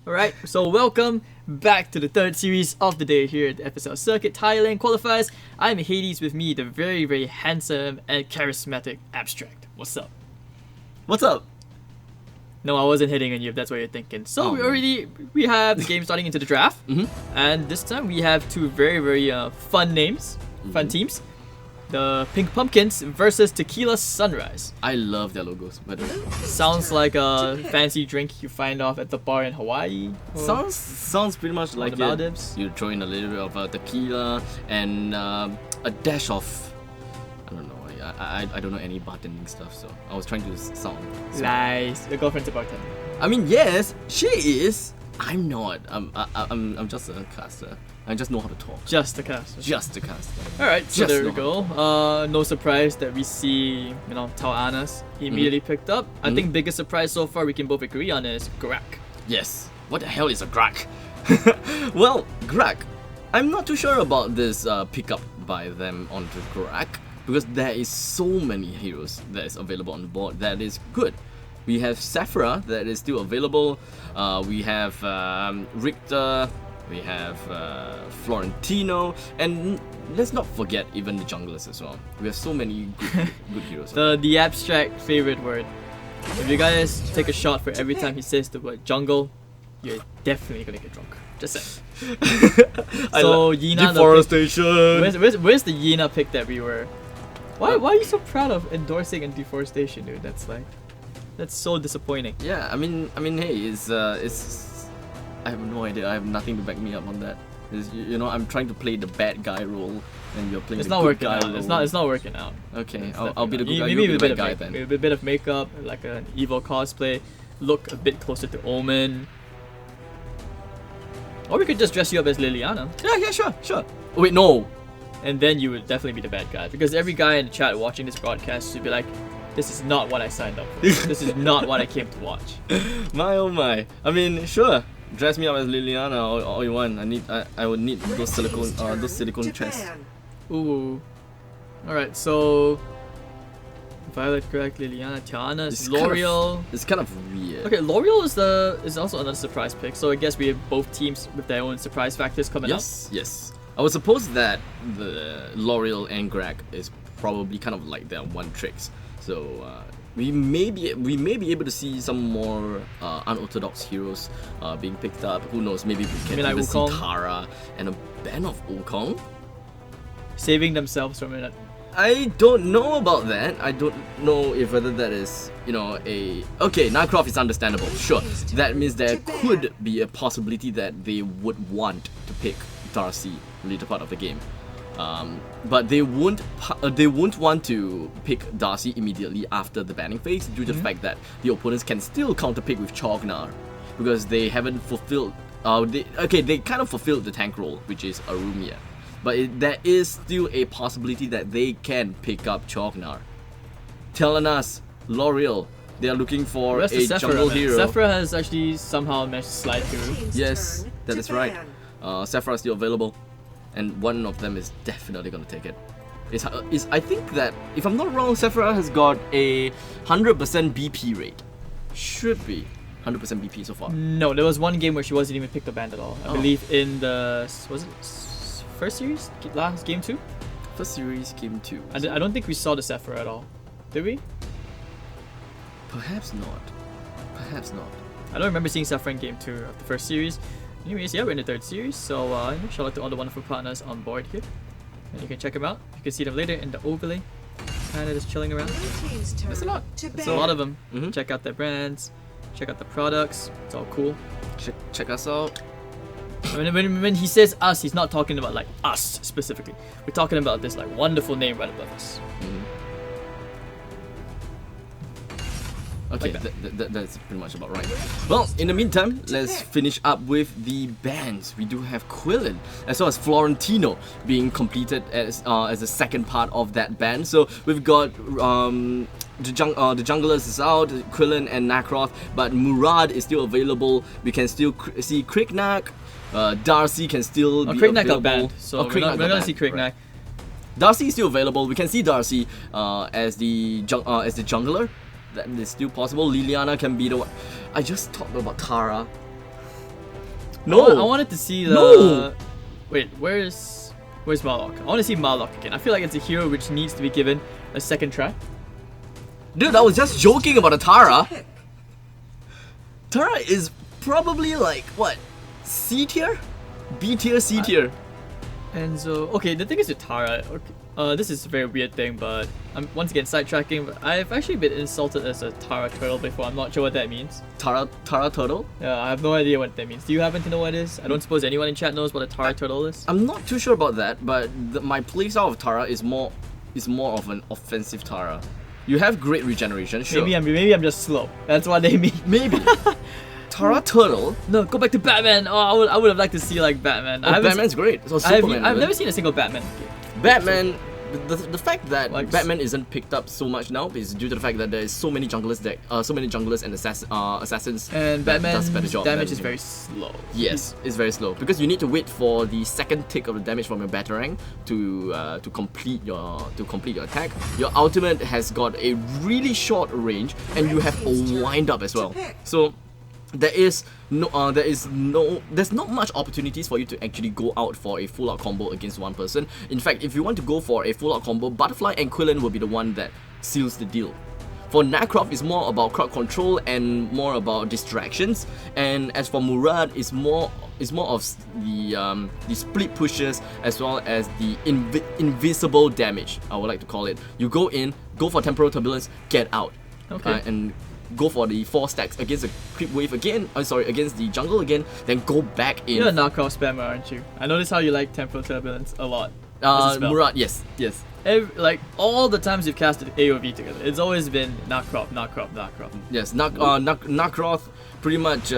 Alright, so welcome back to the third series of the day here at the FSL Circuit Thailand Qualifiers. I'm Hades, with me the very, very handsome and charismatic Abstract. What's up? What's up? No, I wasn't hitting on you if that's what you're thinking. So we have the game starting into the draft. And this time we have two very, very fun names, fun teams. The Pink Pumpkins versus Tequila Sunrise. I love their logos, by the way. Sounds like a fancy drink you find off at the bar in Hawaii. Sounds pretty much like the Maldives. You throw in a little bit of tequila and a dash of, I don't know. I don't know any bartending stuff, so I was trying to sound. Nice. Your girlfriend's a bartender. I mean, yes, she is. I'm not. I'm just a caster. I just know how to talk. Just a caster. Just a caster. Alright, so there we go. No surprise that we see, Tau Anas immediately picked up. I think biggest surprise so far we can both agree on is Grak. Yes. What the hell is a Grak? Well, Grak, I'm not too sure about this pickup by them onto Grak, because there is so many heroes that is available on the board that is good. We have Sephira that is still available. We have Richter. We have Florentino, and let's not forget even the junglers as well. We have so many good heroes. The Abstract favorite word. If you guys take a shot for every time he says the word jungle, you're definitely gonna get drunk. Just saying. So Yina, deforestation. Where's the Yina pick that we were? Why are you so proud of endorsing in deforestation, dude? That's so disappointing. Yeah, I mean, hey, it's. I have no idea. I have nothing to back me up on that. I'm trying to play the bad guy role, and you're playing the good guy role. It's not working out. Okay, I'll be the good guy. Maybe you'll with be the bad guy then. Maybe a bit of makeup, like an evil cosplay, look a bit closer to Omen. Or we could just dress you up as Liliana. Yeah, sure. Oh, wait, no. And then you would definitely be the bad guy, because every guy in the chat watching this broadcast would be like, this is not what I signed up for. This is not what I came to watch. My oh my. I mean, sure. Dress me up as Liliana all you want. I would need those silicone chests. Ooh. Alright, so Violet, Greg, Liliana, Tiana, L'Oreal. It's kind of weird. Okay, L'Oreal is also another surprise pick. So I guess we have both teams with their own surprise factors coming up. Yes. I would suppose that the L'Oreal and Greg is probably kind of like their one tricks. So we may be able to see some more unorthodox heroes being picked up. Who knows? Maybe we can even see Tara and a band of Wukong saving themselves from it. I don't know about that. I don't know if whether that is okay. Nightcroft is understandable. Sure, that means there could be a possibility that they would want to pick Darcy later part of the game. But they won't want to pick Darcy immediately after the banning phase due to the fact that the opponents can still counterpick with Chognar, because they haven't fulfilled. They kind of fulfilled the tank role, which is Arumia, but there is still a possibility that they can pick up Chognar. Telling us, L'Oreal, they are looking for a jungle hero. Sephira has actually somehow managed to slide through. Yes, that is right. Sephira is still available. And one of them is definitely going to take it. I think that, if I'm not wrong, Sephira has got a 100% BP rate. Should be 100% BP so far. No, there was one game where she wasn't even picked the band at all. I believe in the... Was it first series? Last game 2? First series, game 2. I don't think we saw the Sephira at all. Did we? Perhaps not. I don't remember seeing Sephira in game 2 of the first series. Anyways, yeah, we're in the third series, so shout out to all the wonderful partners on board here. And you can check them out. You can see them later in the overlay. Kind of just chilling around. There's a lot. There's a lot of them. Check out their brands. Check out the products. It's all cool. Check us out. When he says us, he's not talking about like us specifically. We're talking about this like wonderful name right above us. Okay, like that's pretty much about right. Well, in the meantime, let's finish up with the bands. We do have Quillen, as well as Florentino being completed as the second part of that band. So we've got the junglers is out, Quillen and Nacroth, but Murad is still available. We can still see Krignak. Darcy can still be Krignak available. Banned, so we're not gonna see Krignak. Right. Darcy is still available. We can see Darcy as the jungler. That is still possible. Liliana can be the one. I just talked about Tara. No. I wanted to see the. No. Wait, where's Marlock? I want to see Marlock again. I feel like it's a hero which needs to be given a second try. Dude, I was just joking about a Tara. Tara is probably like what? C tier? B tier, C tier. And so, okay, the thing is with Tara, okay, this is a very weird thing, but I'm once again sidetracking, but I've actually been insulted as a Tara turtle before. I'm not sure what that means. Tara turtle? Yeah, I have no idea what that means. Do you happen to know what it is? I don't suppose anyone in chat knows what a Tara turtle is. I'm not too sure about that, but my playstyle of Tara is more of an offensive Tara. You have great regeneration, sure. Maybe I'm just slow. That's what they mean. Maybe. Tara turtle? No, go back to Batman. Oh, I would have liked to see like Batman. Oh, Batman's great. So Superman. I've never seen a single Batman game. Batman. The fact that Like, Batman isn't picked up so much now is due to the fact that there is so many junglers and assassins. And that does Batman's a better job damage than is him. very slow. Yes, it's very slow because you need to wait for the second tick of the damage from your Batarang to complete your attack. Your ultimate has got a really short range, and you have a wind up as well. So there's not much opportunities for you to actually go out for a full out combo against one person. In fact, if you want to go for a full out combo, Butterfly and Quillen will be the one that seals the deal. For Nacroft, it's more about crowd control and more about distractions, and as for Murad, it's more of the split pushes as well as the invisible damage, I would like to call it. You go in, go for temporal turbulence, get out, and go for the 4 stacks against the creep wave again. Against the jungle again, then go back in. You're a knockoff spammer, aren't you? I notice how you like temporal turbulence a lot. as a spell. Murad, yes. Like all the times you've casted AOV together, it's always been Nacroft. Yes, Nacroft pretty much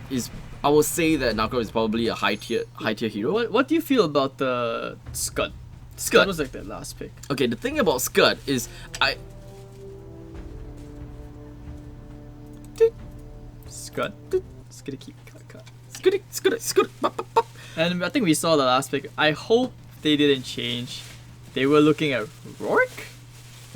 is. I would say that Nacroft is probably a high tier hero. What do you feel about the Scud? Scud was like the last pick. Okay, the thing about Scud is Scud. It's gonna keep cut. Scud. And I think we saw the last pick. I hope they didn't change. They were looking at Rourke?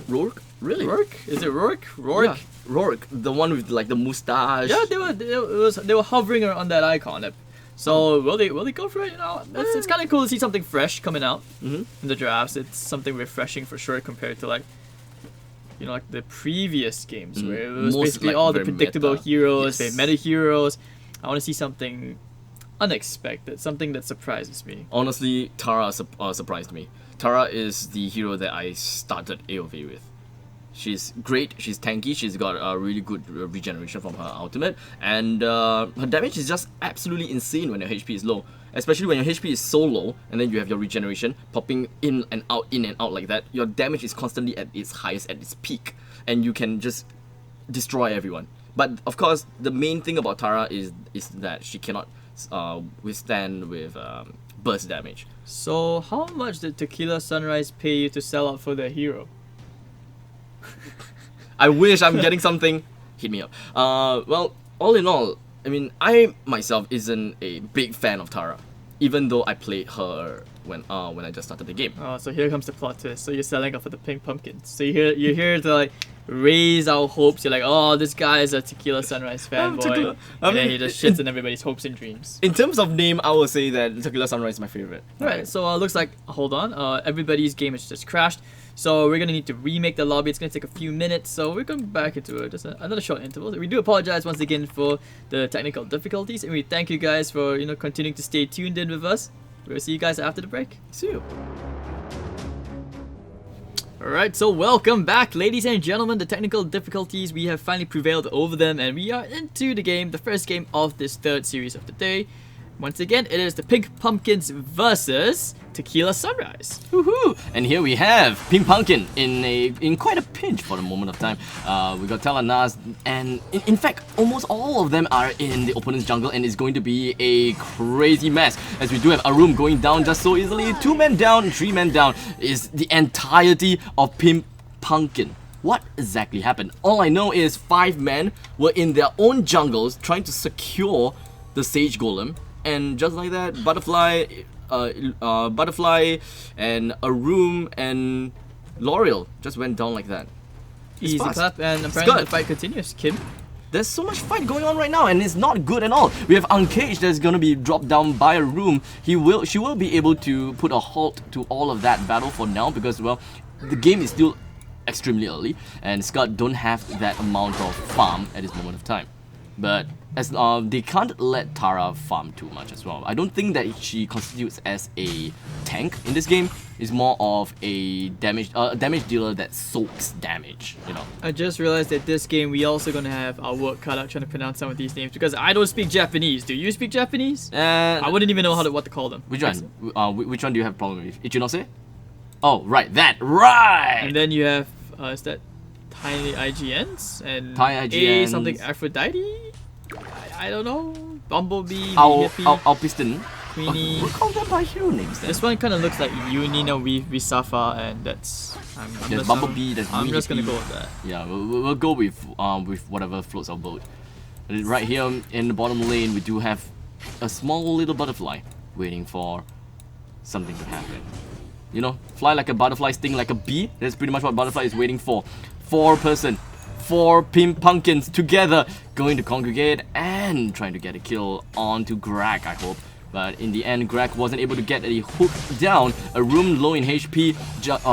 Really? Rourke? Is it Rourke? Yeah, Rourke, the one with like the mustache. Yeah, they were hovering on that icon. So will they go for it? You know, it's kind of cool to see something fresh coming out in the drafts. It's something refreshing for sure compared to like, you know, like the previous games where it was basically like all the predictable heroes, very meta heroes. I want to see something unexpected, something that surprises me. Honestly, Tara surprised me. Tara is the hero that I started AOV with. She's great, she's tanky, she's got a really good regeneration from her ultimate, and her damage is just absolutely insane when your HP is low. Especially when your HP is so low, and then you have your regeneration popping in and out like that, your damage is constantly at its highest, at its peak, and you can just destroy everyone. But of course, the main thing about Tara is that she cannot withstand with burst damage. So how much did Tequila Sunrise pay you to sell out for their hero? I wish I'm getting something. Hit me up. Well, all in all, I mean, I myself isn't a big fan of Tara, even though I played her when I just started the game. Oh, so here comes the plot twist. So you're selling out for the pink pumpkins. So you're here to like raise our hopes. You're like, oh, this guy is a Tequila Sunrise fanboy, and then he just shits on everybody's hopes and dreams. In terms of name, I will say that Tequila Sunrise is my favorite. Right. So looks like, hold on, everybody's game has just crashed. So we're gonna need to remake the lobby. It's gonna take a few minutes. So we're going back into just another short interval. We do apologize once again for the technical difficulties, and we thank you guys for continuing to stay tuned in with us. We'll see you guys after the break. See you. Alright, so welcome back, ladies and gentlemen. The technical difficulties, we have finally prevailed over them, and we are into the game, the first game of this third series of the day. Once again, it is the Pink Pumpkins versus Tequila Sunrise. Woohoo! And here we have Pink Pumpkin in quite a pinch for the moment of time. We got Talanas, and in fact, almost all of them are in the opponent's jungle, and it's going to be a crazy mess. As we do have Arum going down just so easily. 2 men down, 3 men down is the entirety of Pink Pumpkin. What exactly happened? All I know is 5 men were in their own jungles trying to secure the Sage Golem. And just like that, Butterfly and Arum and L'Oreal just went down like that. Easy clap, and apparently the fight continues. Kim? There's so much fight going on right now, and it's not good at all. We have Uncaged that's gonna be dropped down by a room. She will be able to put a halt to all of that battle for now because, well, the game is still extremely early, and Scott don't have that amount of farm at this moment of time. But as they can't let Tara farm too much as well. I don't think that she constitutes as a tank in this game. It's more of a damage dealer that soaks damage, you know. I just realized that this game we also gonna have our work cut out trying to pronounce some of these names because I don't speak Japanese. Do you speak Japanese? I wouldn't even know what to call them. Which one? Which one do you have problem with? Ichinose? Oh, right, that, right! And then you have, is that Tiny IGNs? And Thai IGNs. A something Aphrodite? I don't know. Bumblebee, Our Piston. Queenie. We'll call them by hero names then. This one kind of looks like Yunina Visafa, and that's... There's Bumblebee, there's I'm just gonna Hippie. go with that. Yeah, we'll go with whatever floats our boat. Right here in the bottom lane, we do have a small little butterfly waiting for something to happen. You know, fly like a butterfly, sting like a bee. That's pretty much what butterfly is waiting for. 4 pimp pumpkins together, going to congregate and trying to get a kill onto Greg, I hope. But in the end, Greg wasn't able to get a hook down. A room low in HP.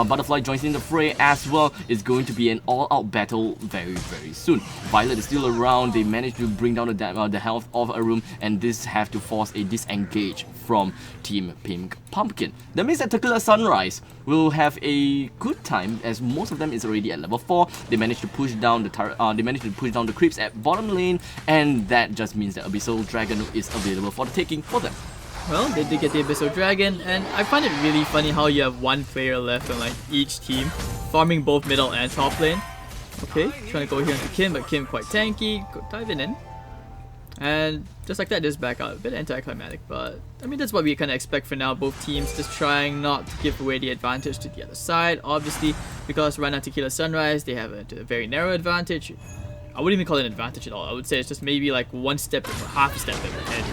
Butterfly joins in the fray as well. It's going to be an all-out battle very, very soon. Violet is still around. They managed to bring down the health of a room, and this have to force a disengage from Team Pink Pumpkin. That means that Tequila Sunrise will have a good time, as most of them is already at level 4. They managed to push down the creeps at bottom lane, and that just means that Abyssal Dragon is available for the taking for them. Well, they did get the Abyssal Dragon, and I find it really funny how you have one player left on like each team, farming both middle and top lane. Okay, trying to go here into Kim, but Kim quite tanky, diving in. And just like that, just back out. A bit anticlimactic, but I mean that's what we kind of expect for now. Both teams just trying not to give away the advantage to the other side. Obviously, because right now Tequila Sunrise, they have a very narrow advantage. I wouldn't even call it an advantage at all. I would say it's just maybe like one step, half a step ahead.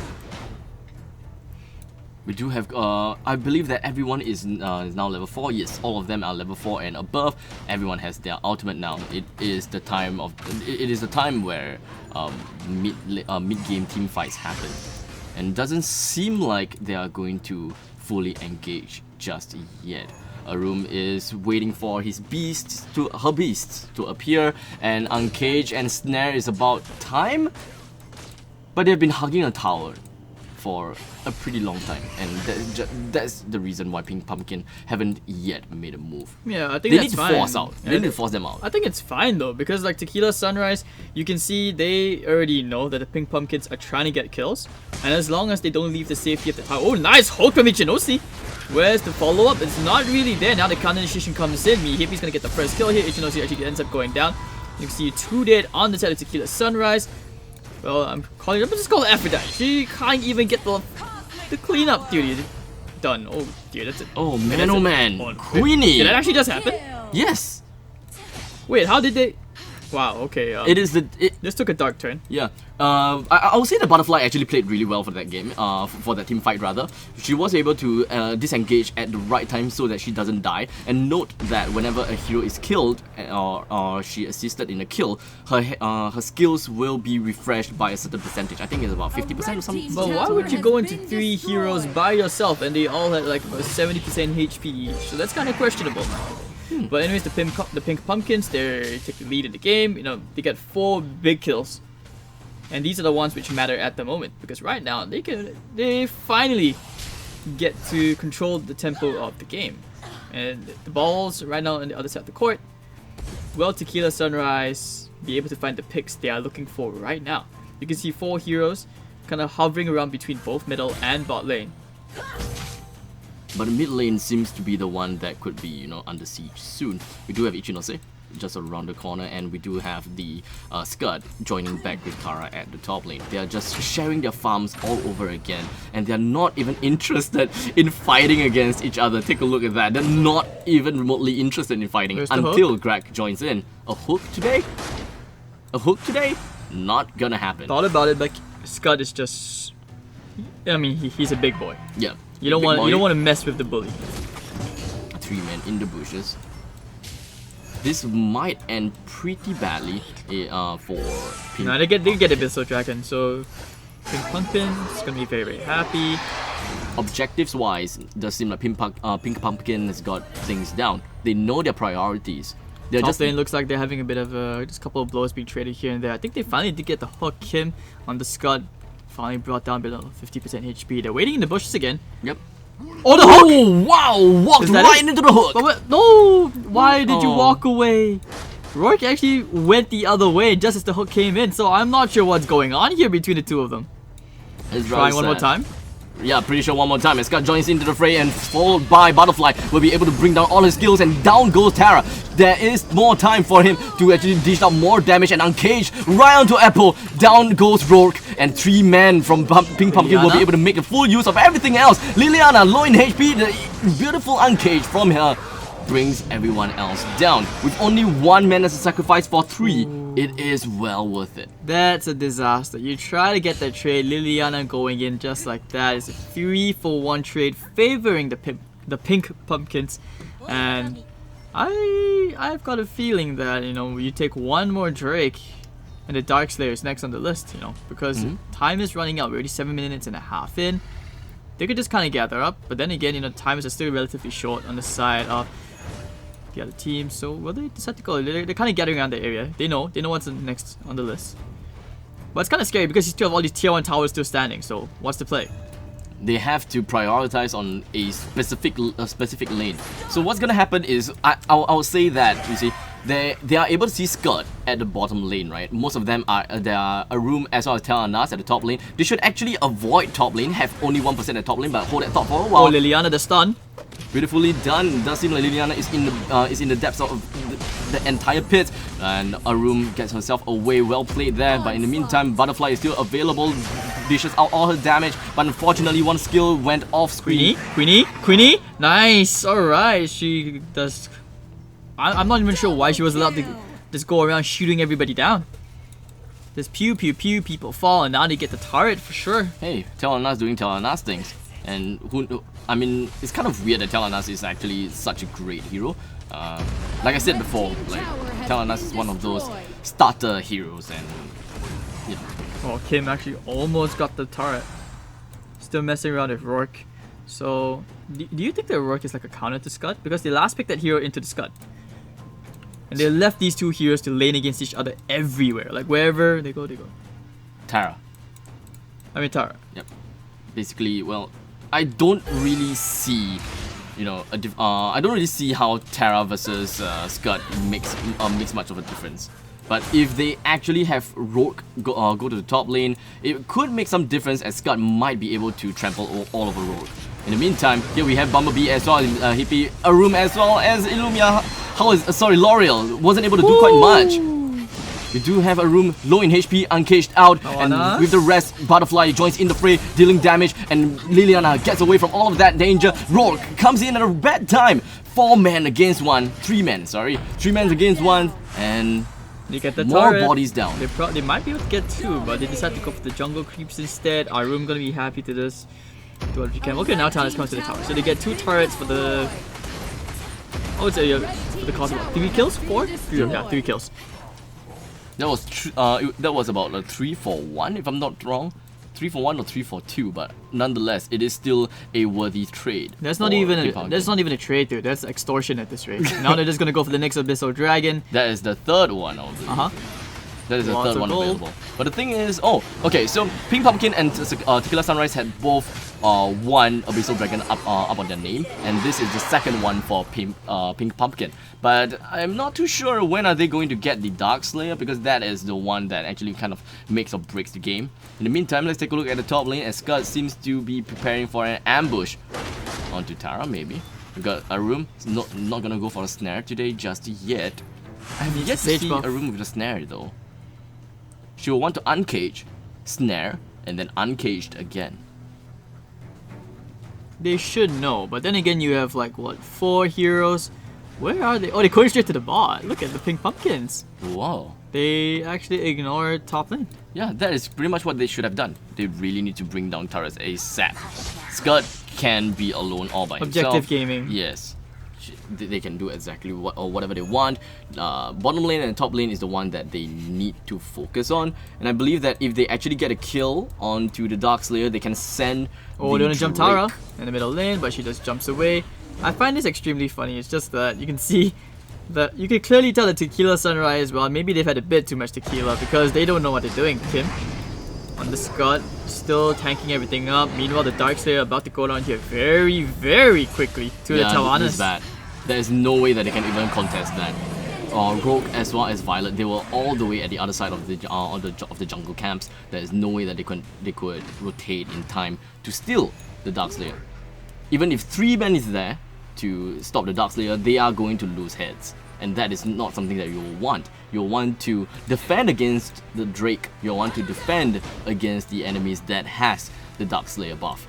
We do have, I believe that everyone is now level 4. Yes, all of them are level 4 and above. Everyone has their ultimate now. It is the time where mid-game team fights happen, and it doesn't seem like they are going to fully engage just yet. Arum is waiting for her beasts to appear, and Uncage and Snare is about time, but they've been hugging a tower for a pretty long time, and that's the reason why Pink Pumpkin haven't yet made a move. Yeah, I think that's fine. They need to force them out. I think it's fine though, because like Tequila Sunrise, you can see they already know that the Pink Pumpkins are trying to get kills, and as long as they don't leave the safety of the tower. Oh, nice hook from Ichinosi! Where's the follow-up? It's not really there. Now the counter initiation comes in. Hippie's gonna get the first kill here. Ichinosi actually ends up going down. You can see 2 dead on the side of Tequila Sunrise. Well, I'm just calling it Aphrodite. She can't even get the cleanup duty done. Oh dear, that's it. Oh man, oh man. Queenie! Did that actually just happen? Yes! Wait, how did they... Wow, okay. This took a dark turn. Yeah. I would say the butterfly actually played really well for that game, for that team fight rather. She was able to disengage at the right time so that she doesn't die. And note that whenever a hero is killed or she assisted in a kill, her skills will be refreshed by a certain percentage. I think it's about 50% or something. But why would you go into 3 heroes by yourself and they all had like about 70% HP each? So that's kind of questionable. But anyways, the Pink Pumpkins, they take the lead in the game. You know, they get 4 big kills, and these are the ones which matter at the moment, because right now they finally get to control the tempo of the game. And the balls right now on the other side of the court. Will Tequila Sunrise be able to find the picks they are looking for right now? You can see 4 heroes kind of hovering around between both middle and bot lane. But the mid lane seems to be the one that could be, you know, under siege soon. We do have Ichinose just around the corner, and we do have the Scud joining back with Tara at the top lane. They are just sharing their farms all over again, and they're not even interested in fighting against each other. Take a look at that. They're not even remotely interested in fighting until Greg joins in. A hook today? A hook today? Not gonna happen. Thought about it, but Scud is just... I mean, he's a big boy. Yeah. You don't want to mess with the bully. 3 men in the bushes. this might end pretty badly for Pink. Now they get a Abyssal Dragon, so Pink Pumpkin is gonna be very, very happy. Objectives wise, it does seem like Pink Pumpkin has got things down. They know their priorities. They're Top just lane looks like they're having a bit of just a couple of blows being traded here and there. I think they finally did get the hook. Kim on the Scud finally brought down below 50% HP. They're waiting in the bushes again. Yep. Oh, the hook! Oh wow! Walked right into the hook. But no! Why did you Oh. walk away? Rourke actually went the other way just as the hook came in, so I'm not sure what's going on here between the two of them. It's Trying rather one more sad. time. Yeah, pretty sure one more time. As Scott joins into the fray and followed by Butterfly will be able to bring down all his skills, and down goes Tara. There is more time for him to actually dish out more damage and uncage right onto Apple. Down goes Rourke, and 3 men from Pink Pumpkin will be Liliana? able to make a full use of everything else. Liliana, low in HP, the beautiful uncage from her brings everyone else down. With only 1 man as a sacrifice for 3, it is well worth it. That's a disaster. You try to get that trade, Liliana going in just like that. It's a 3-for-1 trade favoring the Pink Pumpkins, and I've got a feeling that, you know, you take one more Drake and the Dark Slayer is next on the list, you know, because time is running out. We're already 7 minutes and a half in. They could just kind of gather up, but then again, you know, time is still relatively short on the side of the other team. So will they decide to go? They're kind of gathering around the area. They know what's next on the list. But it's kind of scary because you still have all these tier 1 towers still standing. So what's the play? They have to prioritize on a specific lane. So what's gonna happen is I'll say that, you see, they are able to see Scud at the bottom lane, right? Most of them are there are a room as well as Thailand at the top lane. They should actually avoid top lane, have only 1% at top lane, but hold that thought for a while. Oh, Liliana the stun. Beautifully done. Does seem like Liliana is in the depths of the entire pit, and Arum gets herself away. Well played there, but in the meantime, Butterfly is still available, dishes out all her damage, but unfortunately one skill went off screen. Queenie, nice. All right, she does. I'm not even sure why she was allowed to just go around shooting everybody down. There's pew, people fall, and now they get the turret for sure. Hey, Telenas doing Telenas things. And I mean, it's kind of weird that Telenas is actually such a great hero. Like I said before, like Telenas is one of those starter heroes, and you know. Oh, Kim actually almost got the turret. Still messing around with Rourke. So, do you think that Rourke is like a counter to Scud? Because they last picked that hero into the Scud. And they left these two heroes to lane against each other everywhere. Like wherever they go, they go. Tara. I mean Tara. Yep. Basically, well, I don't really see, you know, I don't really see how Tara versus Scud makes much of a difference. But if they actually have Rourke go to the top lane, it could make some difference, as Scud might be able to trample all over Rourke. In the meantime, here we have Bumblebee as well, Hippie, Arum as well as Illumia. L'Oreal wasn't able to do quite much. We do have Arum low in HP, uncaged out, and with the rest, Butterfly joins in the fray, dealing damage, and Liliana gets away from all of that danger. Rourke comes in at a bad time. 3 men against 1, and They get the more turret. bodies down. They might be able to get 2, but they decide to go for the jungle creeps instead. Arum gonna be happy to this. Do what you can. Okay, now Talus comes to the tower. So they get 2 turrets for the. I would say for the cost of 3 kills? 4? 3, yeah, 3 kills. That was about a 3-for-1, if I'm not wrong. 3-for-1 or 3-for-2, but nonetheless, it is still a worthy trade. That's not even a trade, dude. That's extortion at this rate. Now they're just gonna go for the next Abyssal Dragon. That is the 3rd one, obviously. That is the 3rd one available. But the thing is, okay, so Pink Pumpkin and Tequila Sunrise had both one Abyssal Dragon up on their name, and this is the 2nd one for Pink Pumpkin. But I'm not too sure when are they going to get the Dark Slayer, because that is the one that actually kind of makes or breaks the game. In the meantime, let's take a look at the top lane, as Scud seems to be preparing for an ambush onto Tara, maybe. We got Arum, not gonna go for a snare today just yet. I have yet to see Arum with a snare though. She will want to uncage, snare, and then uncaged again. They should know, but then again, you have like what, 4 heroes? Where are they? Oh, they're going straight to the bot. Look at the Pink Pumpkins. Whoa. They actually ignore top lane. Yeah, that is pretty much what they should have done. They really need to bring down turrets ASAP. Scud can be alone all by himself. Objective gaming. Yes. they can do exactly whatever they want. Bottom lane and top lane is the one that they need to focus on, and I believe that if they actually get a kill onto the Darkslayer, they can send. Oh, they're gonna jump Tara in the middle lane, but she just jumps away. I find this extremely funny. It's just that you can see that you can clearly tell the Tequila Sunrise, well, maybe they've had a bit too much tequila because they don't know what they're doing. Kim on the Scud, still tanking everything up. Meanwhile, the Darkslayer about to go down here very, very quickly to the Tawanas. This is bad. There's no way that they can even contest that. Rogue as well as Violet, they were all the way at the other side of the jungle camps. There is no way that they could rotate in time to steal the Darkslayer. Even if 3 men is there to stop the Darkslayer, they are going to lose heads. And that is not something that you'll want. You'll want to defend against the Drake. You'll want to defend against the enemies that has the Darkslayer buff.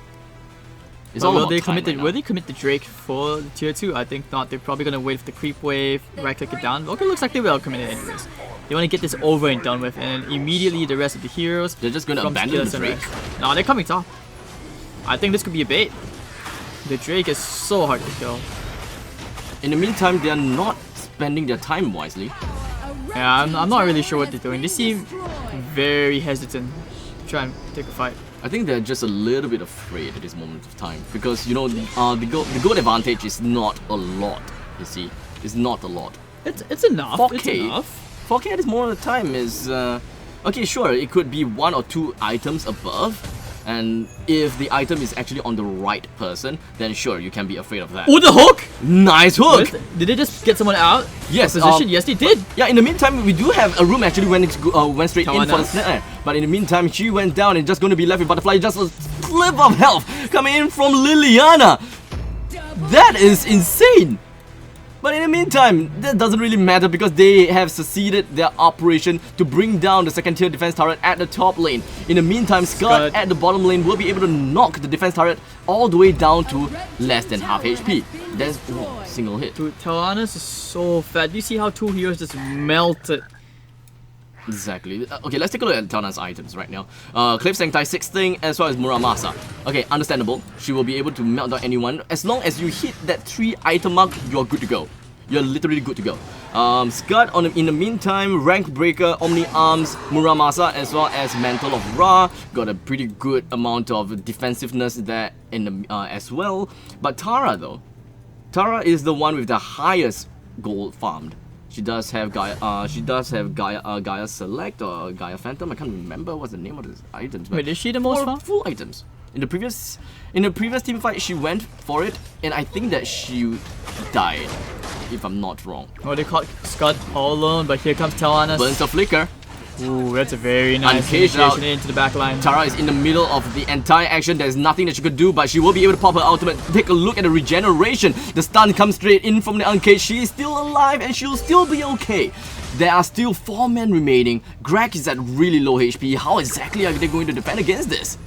It's all will they commit the Drake for the tier 2? I think not. They're probably gonna wait for the creep wave, right click it down. Okay, looks like they will commit it anyways. They want to get this over and done with, and immediately the rest of the heroes. They're just gonna abandon the Drake. No, they're coming top. I think this could be a bait. The Drake is so hard to kill. In the meantime, they are not spending their time wisely. Yeah, I'm not really sure what they're doing. They seem very hesitant to try and take a fight. I think they're just a little bit afraid at this moment of time because, you know, the gold advantage is not a lot. You see, it's not a lot. It's enough. 4K, it's enough. 4K at this moment of time is okay. Sure, it could be 1 or 2 items above. And if the item is actually on the right person, then sure, you can be afraid of that. Oh, the hook! Nice hook! Did they just get someone out? Yes. Position? Yes, they did. Yeah, in the meantime, we do have a room actually went straight in for the snare. But in the meantime, she went down and just going to be left with Butterfly. Just a slip of health coming in from Liliana. That is insane! But in the meantime, that doesn't really matter because they have succeeded their operation to bring down the second tier defense turret at the top lane. In the meantime, Scud at the bottom lane will be able to knock the defense turret all the way down to less than half HP. That's single hit. Dude, Tawanas is so fat. Do you see how 2 heroes just melted? Exactly. Okay, let's take a look at Tana's items right now. Cliff Sanctai 6 thing as well as Muramasa. Okay, understandable. She will be able to melt down anyone. As long as you hit that 3 item mark, you're good to go. You're literally good to go. Scud in the meantime, Rank Breaker, Omni Arms, Muramasa as well as Mantle of Ra. Got a pretty good amount of defensiveness there in the, as well. But Tara though. Tara is the one with the highest gold farmed. She does have Gaia. Gaia Select or Gaia Phantom. I can't remember what's the name of the items. Wait, is she the most farmed? Full items. In the previous team fight, she went for it, and I think that she died, if I'm not wrong. Oh, they caught Scud all alone, but here comes Tawanas. Burns the flicker. Ooh, that's a very nice initiation into the back line. Tara is in the middle of the entire action. There's nothing that she could do, but she will be able to pop her ultimate. Take a look at the regeneration. The stun comes straight in from the uncaged. She is still alive and she'll still be okay. There are still 4 men remaining. Greg is at really low HP. How exactly are they going to defend against this?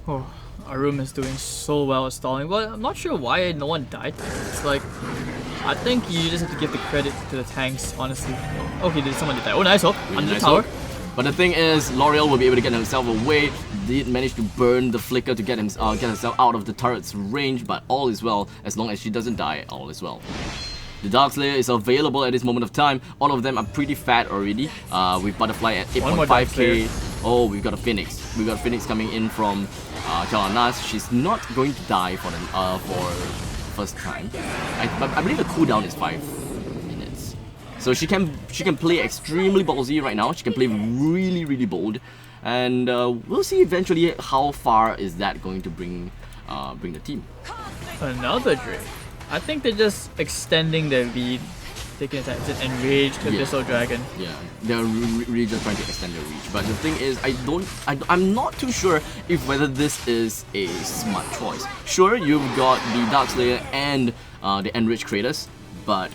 Oh, Arum is doing so well at stalling. Well, I'm not sure why no one died. It's like, I think you just have to give the credit to the tanks, honestly. Okay, did someone die? Oh, nice hook under the tower. But the thing is, L'Oreal will be able to get himself away. Did manage to burn the flicker to get herself out of the turret's range, but all is well. As long as she doesn't die, all is well. The Darkslayer is available at this moment of time. All of them are pretty fat already. With Butterfly at 8.5k. Oh, we've got a Phoenix. We've got a Phoenix coming in from Jalanas. She's not going to die for first time. I believe the cooldown is 5 minutes. So she can play extremely ballsy right now. She can play really bold. And we'll see eventually how far is that going to bring the team. Another Drake. I think they're just extending their lead, taking a time to enrage the Abyssal Dragon. Yeah, they're really just trying to extend their reach. But the thing is, I'm not too sure if whether this is a smart choice. Sure, you've got the Darkslayer and the Enriched Kratos, but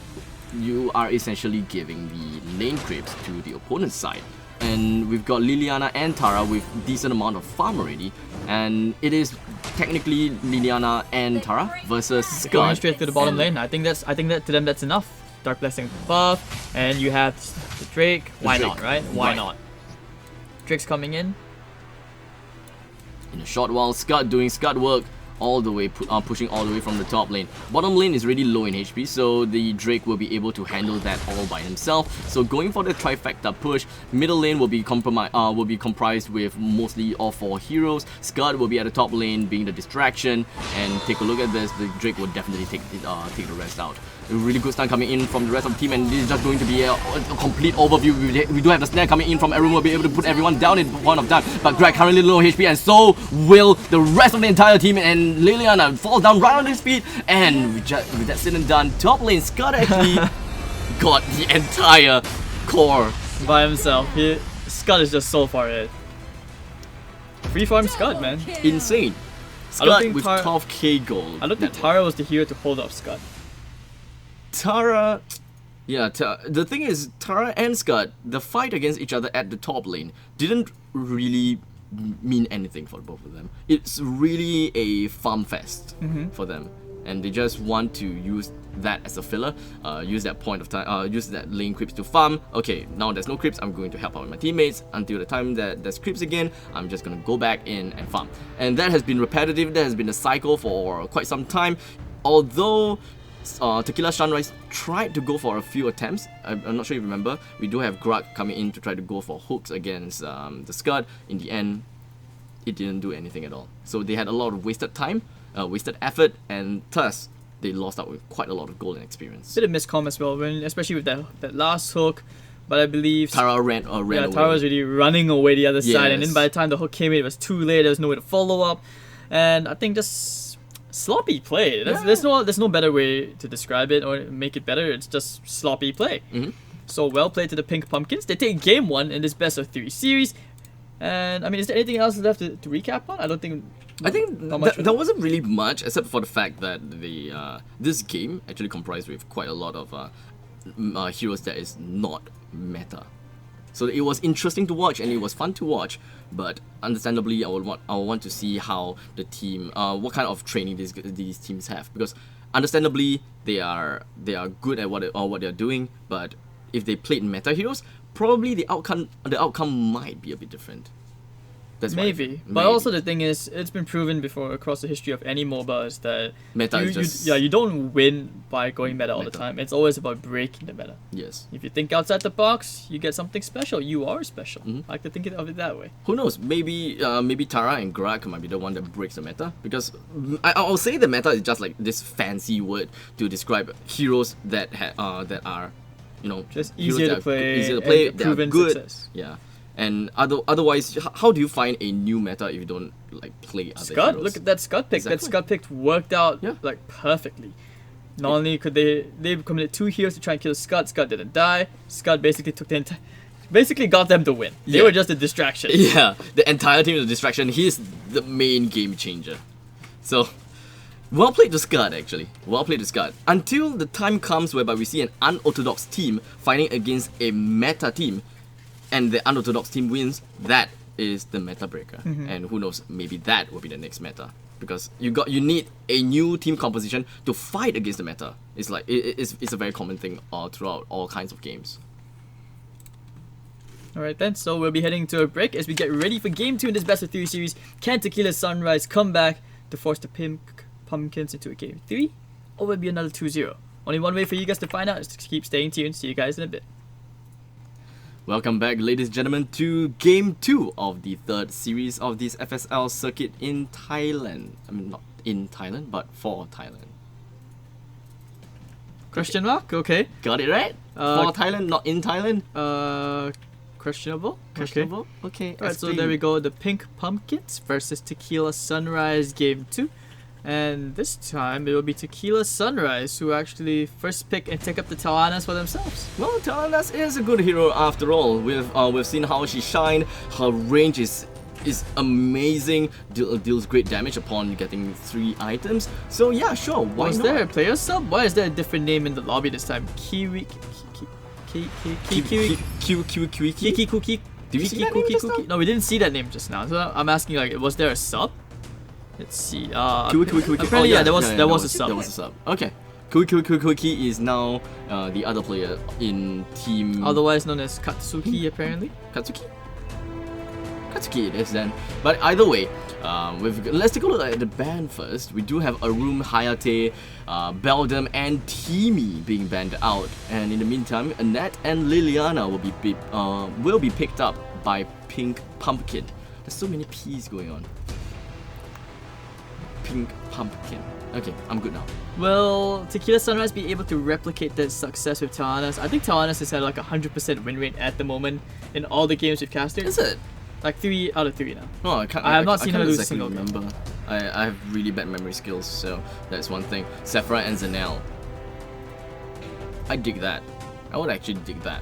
you are essentially giving the lane creeps to the opponent's side. And we've got Liliana and Tara with decent amount of farm already, and it is technically Liliana and Tara versus Scud. Going straight to the bottom lane. I think that to them that's enough. Dark Blessing buff, and you have the Drake. Why not, right? Why not? Drake's coming in. In a short while, Scud doing Scud work all the way, pushing all the way from the top lane. Bottom lane is really low in HP, so the Drake will be able to handle that all by himself. So going for the trifecta push, middle lane will be comprised with mostly all 4 heroes. Scud will be at the top lane being the distraction, and take a look at this, the Drake will definitely take the rest out. A really good stun coming in from the rest of the team, and this is just going to be a complete overview. We do have the snare coming in from everyone, will be able to put everyone down in one of time, but Greg currently low HP, and so will the rest of the entire team, and Liliana falls down right on his feet, and with that said and done, top lane Scud actually got the entire core by himself. Scud is just so far ahead. Free farm Scud, man. Insane. Scud with 12k gold. I don't think Tara was the hero to hold up Scud. Tara, yeah, the thing is, Tara and Scud, the fight against each other at the top lane didn't really mean anything for both of them. It's really a farm fest for them, and they just want to use that as a filler, use that point of time, use that lane creeps to farm. Okay, now there's no creeps, I'm going to help out with my teammates until the time that there's creeps again. I'm just gonna go back in and farm, and that has been repetitive. That has been a cycle for quite some time. Although Tequila Sunrise tried to go for a few attempts. I'm not sure you remember. We do have Grug coming in to try to go for hooks against the Scud. In the end, it didn't do anything at all. So they had a lot of wasted time, wasted effort, and thus they lost out with quite a lot of gold and experience. Bit of miscom as well, especially with that last hook. But I believe Tara ran away. Tara was really running away the other side, and then by the time the hook came in, it was too late. There was no way to follow up, and I think just sloppy play. There's no better way to describe it or make it better. It's just sloppy play. So well played to the Pink Pumpkins. They take game 1 in this best of 3 series. And I mean, is there anything else left to recap on? I think there wasn't really much, except for the fact that this game actually comprised with quite a lot of heroes that is not meta. So it was interesting to watch and it was fun to watch, but understandably I would want to see how the team, what kind of training these teams have, because understandably they are good at what they're doing, but if they played meta heroes, probably the outcome might be a bit different. That's maybe. But also the thing is, it's been proven before across the history of any MOBA is that you don't win by going meta all the time. It's always about breaking the meta. Yes. If you think outside the box, you get something special. You are special. I like to think of it that way. Who knows? Maybe Tara and Grug might be the one that breaks the meta, because I'll say the meta is just like this fancy word to describe heroes that are, you know, just easier to play, and proven good. Success. Yeah. And otherwise, how do you find a new meta if you don't like play other Scud? heroes? Look at that Scud pick. Exactly. That Scud pick worked out like perfectly. Not only could they committed 2 heroes to try and kill Scud. Scud didn't die. Scud basically basically got them to win. They were just a distraction. Yeah, the entire team is a distraction. He's the main game changer. So, well played to Scud, actually. Well played to Scud. Until the time comes whereby we see an unorthodox team fighting against a meta team, and the unorthodox team wins, that is the meta breaker. And who knows, maybe that will be the next meta. Because you need a new team composition to fight against the meta. It's like it's a very common thing throughout all kinds of games. Alright then, so we'll be heading to a break as we get ready for game 2 in this best of 3 series. Can Tequila Sunrise come back to force the Pink Pumpkins into a game 3? Or will it be another 2-0? Only one way for you guys to find out is to keep staying tuned. See you guys in a bit. Welcome back, ladies and gentlemen, to game 2 of the 3rd series of this FSL circuit in Thailand. I mean, not in Thailand, but for Thailand. Question mark? Okay. Got it right? For Thailand, not in Thailand? Questionable? Questionable? Okay. Alright, so there we go. The Pink Pumpkins versus Tequila Sunrise game 2. And this time it will be Tequila Sunrise who actually first pick and take up the Talanas for themselves. Well, Talanas is a good hero after all. We've seen how she shine. Her range is amazing. Deals great damage upon getting 3 items. So yeah, sure. Why Was not? there a player sub? Why is there a different name in the lobby this time? Kiwi. No, we didn't see that name just now. So I'm asking, like, was there a sub? Let's see. Apparently, there was a sub. There was a sub. Okay. Kuki is now the other player in team. Otherwise known as Katsuki, apparently. Katsuki? Katsuki it is then. But either way, let's take a look at the band first. We do have Arum, Hayate, Beldam, and Teamy being banned out. And in the meantime, Annette and Liliana will be picked up by Pink Pumpkin. There's so many P's going on. Pink Pumpkin. Okay, I'm good now. Will Tequila Sunrise be able to replicate that success with Tawanas? I think Tawanas has had like a 100% win rate at the moment in all the games we've casted. Is it? Like 3 out of 3 now. No, I have not seen her lose a exactly single remember. I have really bad memory skills, so that's one thing. Sephora and Zanel. I dig that. I would actually dig that.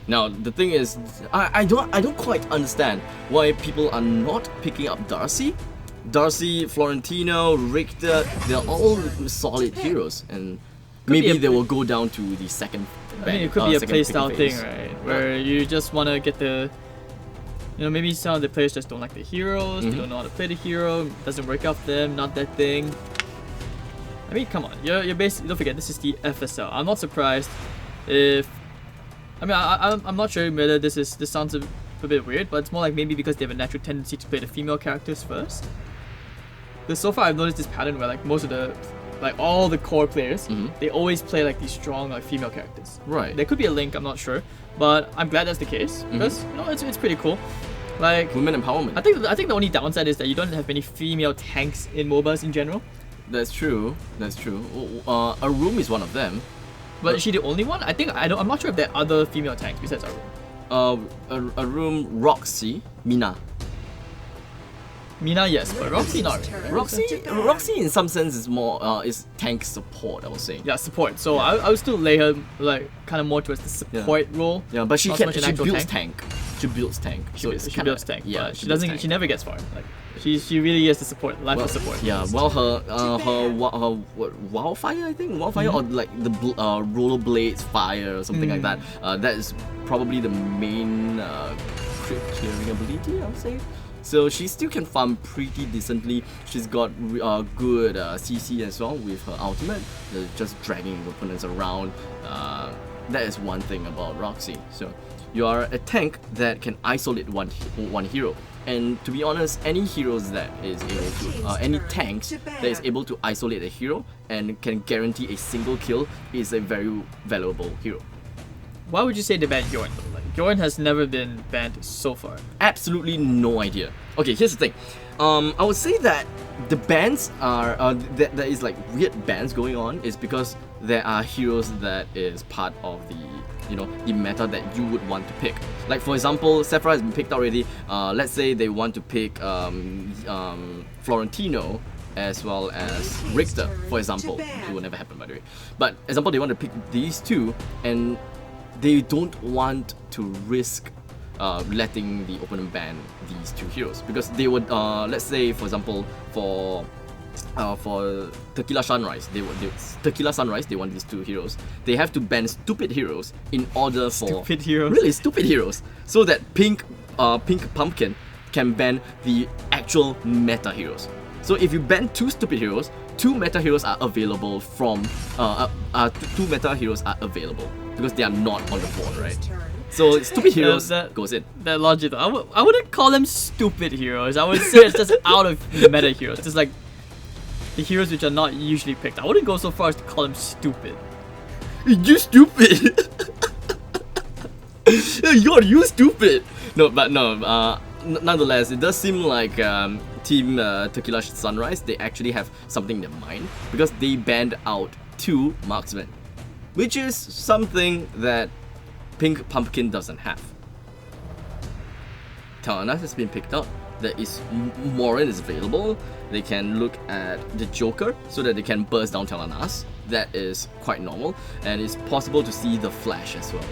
Now the thing is, I don't quite understand why people are not picking up Darcy. Darcy, Florentino, Richter, they're all solid heroes, and maybe they will go down to the second. I mean, it could be a playstyle thing, right? Where you just want to get the, maybe some of the players just don't like the heroes, they don't know how to play the hero, doesn't work out for them, not that thing. I mean, come on, you're basically, don't forget, this is the FSL. I'm not surprised if, I mean, I'm not sure whether this sounds a bit weird, but it's more like maybe because they have a natural tendency to play the female characters first. Because so far I've noticed this pattern where like most of the, like all the core players, they always play like these strong like female characters. Right. There could be a link, I'm not sure, but I'm glad that's the case because it's pretty cool. Like women empowerment. I think the only downside is that you don't have many female tanks in MOBAs in general. That's true. That's true. Arum is one of them. But is she the only one? I'm not sure if there are other female tanks besides Arum. Arum, Roxy, Mina. Mina, yes, but Roxy not really, right? Roxy in some sense is more is tank support, I would say. Yeah, support. So I would still lay her like kind of more towards the support role. Yeah, but she builds tank. She builds tank. She builds tank. Yeah, she doesn't. Tank. She never gets far. Like she really is the support, life of support. Yeah, well her wildfire, I think wildfire or like the rollerblades fire or something like that. That is probably the main crit clearing ability, I would say. So she still can farm pretty decently. She's got good CC as well with her ultimate, just dragging opponents around. That is one thing about Roxy. So you are a tank that can isolate one hero. And to be honest, any heroes that is able to, any tanks that is able to isolate a hero and can guarantee a single kill is a very valuable hero. Why would you say they banned Yorn though? Like Yorn has never been banned so far. Absolutely no idea. Okay, here's the thing. I would say that the bans are there is like weird bans going on is because there are heroes that is part of the the meta that you would want to pick. Like for example, Sephora has been picked already. Let's say they want to pick Florentino as well as Richter, for example. It will never happen, by the way. But example, they want to pick these two, and they don't want to risk letting the opponent ban these two heroes because they would let's say for example for Tequila Sunrise they want these two heroes. They have to ban stupid heroes in order for stupid heroes so that Pink Pumpkin can ban the actual meta heroes. So if you ban two stupid heroes, two meta heroes are available because they are not on the board, right? So stupid heroes goes in. That logic though, I wouldn't call them stupid heroes. I would say it's just out of the meta heroes. Just like the heroes which are not usually picked. I wouldn't go so far as to call them stupid. You stupid! You stupid! No, but no, nonetheless, it does seem like Team Tequila Sunrise, they actually have something in their mind because they banned out two marksmen, which is something that Pink Pumpkin doesn't have. Talanas has been picked up. There is Morin is available. They can look at the Joker so that they can burst down Talanas. That is quite normal, and it's possible to see the Flash as well.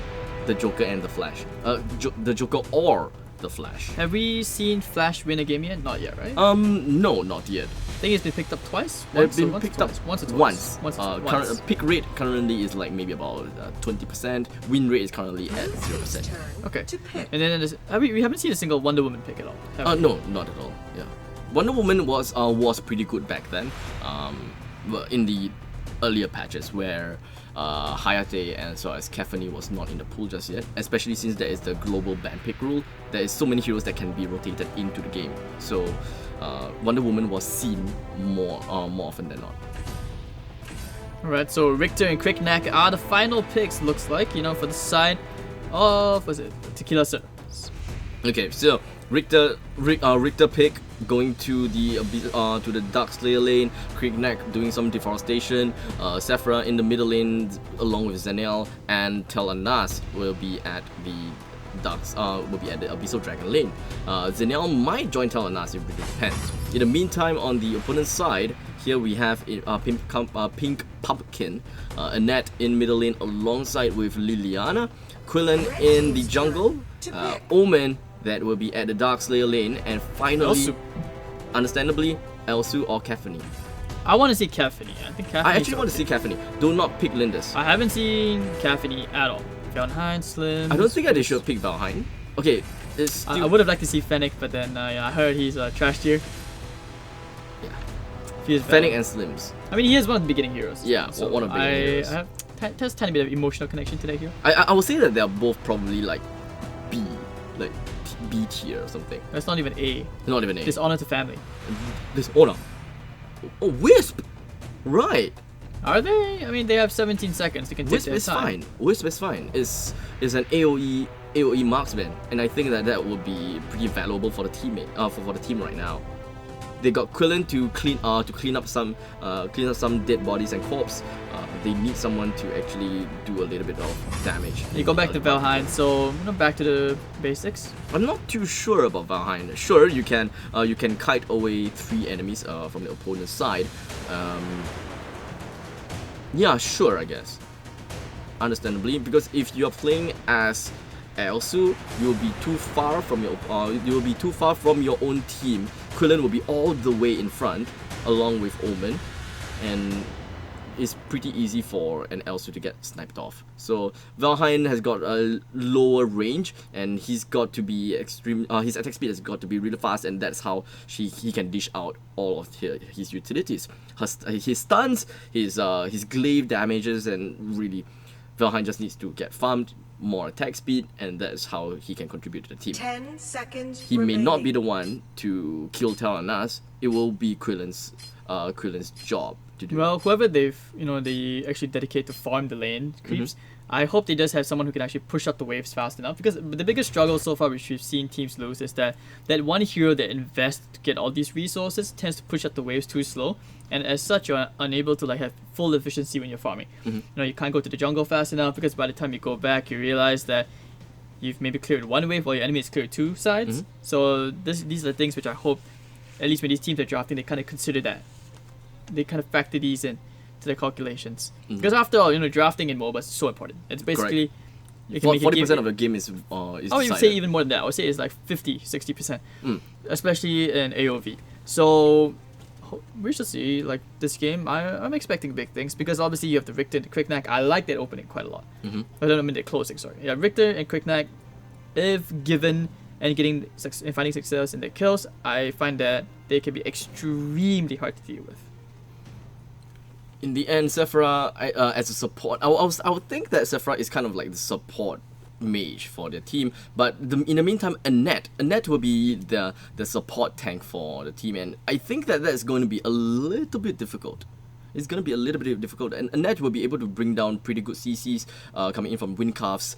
The Joker and the Flash. The Joker or the Flash. Have we seen Flash win a game yet? Not yet, right? No, not yet. I think it's been picked up twice. It's been picked up once or twice. Once. Pick rate currently is like maybe about 20%. Win rate is currently at 0%. Okay. And then we haven't seen a single Wonder Woman pick at all. No, not at all. Yeah, Wonder Woman was pretty good back then. In the earlier patches where Hayate and as well as Caphany was not in the pool just yet, especially since there is the global ban pick rule. There is so many heroes that can be rotated into the game, so Wonder Woman was seen more often than not. Alright, so Richter and Cricknack are the final picks, looks like, you know, for the side of, was it, Tequila Serpents. Okay, so Richter pick going to the Dark Slayer lane, Cricknack doing some deforestation, Sephra in the middle lane along with Zenel, and Tel-Anas will be at the Abyssal Dragon lane. Zenel might join Tel-Anas, it really depends. In the meantime, on the opponent's side, here we have Pink Pumpkin, Annette in middle lane alongside with Liliana, Quillen in the jungle, Omen that will be at the Dark Slayer lane, and finally, Elsu. understandably, Elsu or Caphany. I want to see Caphany. I think Caphany. I actually want to see Caphany. Do not pick Lindis. I haven't seen Caphany at all. Valheim, Slim. I don't think they should pick Valheim. Okay, it's still... I would have liked to see Fennec, but then yeah, I heard he's trash tier. Yeah. Fennec and Slims. I mean, he is one of the beginning heroes. Yeah, so one of the beginning heroes. I have just tiny bit of emotional connection to that hero. I would say that they are both probably like B, like B tier or something. That's not even A. Not even A. Dishonor to family. Dishonor. Oh, Wisp! Right. Are they? I mean, they have 17 seconds to continue. Wisp is fine. Wisp is fine. Is an AOE marksman, and I think that would be pretty valuable for the teammate for the team right now. They got Quillen to clean up some dead bodies and corpse. They need someone to actually do a little bit of damage. You go back to Valheim, so back to the basics. I'm not too sure about Valheim. Sure, you can kite away 3 enemies from the opponent's side. Yeah, sure, I guess. Understandably, because if you're playing as Elsu, you'll be too far from your own team. Quillen will be all the way in front, along with Omen, and it's pretty easy for an Elsu to get sniped off. So Valheim has got a lower range, and he's got to be extreme. His attack speed has got to be really fast, and that's how he can dish out all of his utilities. His stuns, his glaive damages, and really, Valheim just needs to get farmed, more attack speed, and that's how he can contribute to the team. 10 seconds he remaining. may not be the one to kill Tel-Anas. It will be Quillen's job to do. Well, whoever they actually dedicate to farm the lane creeps, I hope they just have someone who can actually push up the waves fast enough, because the biggest struggle so far which we've seen teams lose is that one hero that invests to get all these resources tends to push up the waves too slow, and as such you're unable to have full efficiency when you're farming. You can't go to the jungle fast enough, because by the time you go back you realize that you've maybe cleared one wave while your enemy has cleared 2 sides. So these are the things which I hope, at least when these teams are drafting, they kind of consider that. They kind of factor these in to their calculations. Because after all, drafting in MOBA is so important. It's basically... 40% of the game is I would decided. say even more than that. I would say it's like 50-60%. Especially in AOV. So we should see this game. I'm expecting big things, because obviously you have the Richter and the Cricknack. I like that opening quite a lot. I don't mean the closing, sorry. Yeah, Richter and Cricknack, if given and finding success in their kills, I find that they can be extremely hard to deal with. In the end, Sephra as a support, I would think that Sephra is kind of like the support mage for their team, but in the meantime, Annette will be the support tank for the team, and I think that that's going to be a little bit difficult. It's going to be a little bit difficult, and Annette will be able to bring down pretty good CCs coming in from Windcuffs,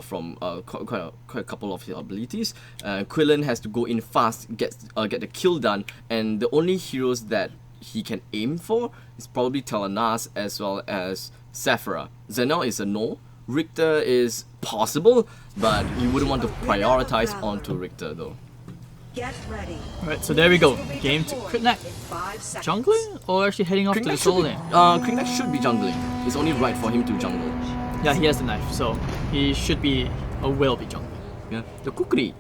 from quite a couple of his abilities. Quillen has to go in fast, get the kill done, and the only heroes that he can aim for is probably Tel-Anas as well as Sephra. Zenel is a no. Richter is possible, but you wouldn't want to prioritize onto Richter though. Get ready. Alright, so there we go. Game to Cricknack. Jungling? Or actually heading off to the solo lane? Cricknack should be jungling. It's only right for him to jungle. Yeah, he has the knife, so he should be or will be jungling. Yeah. The Kukri.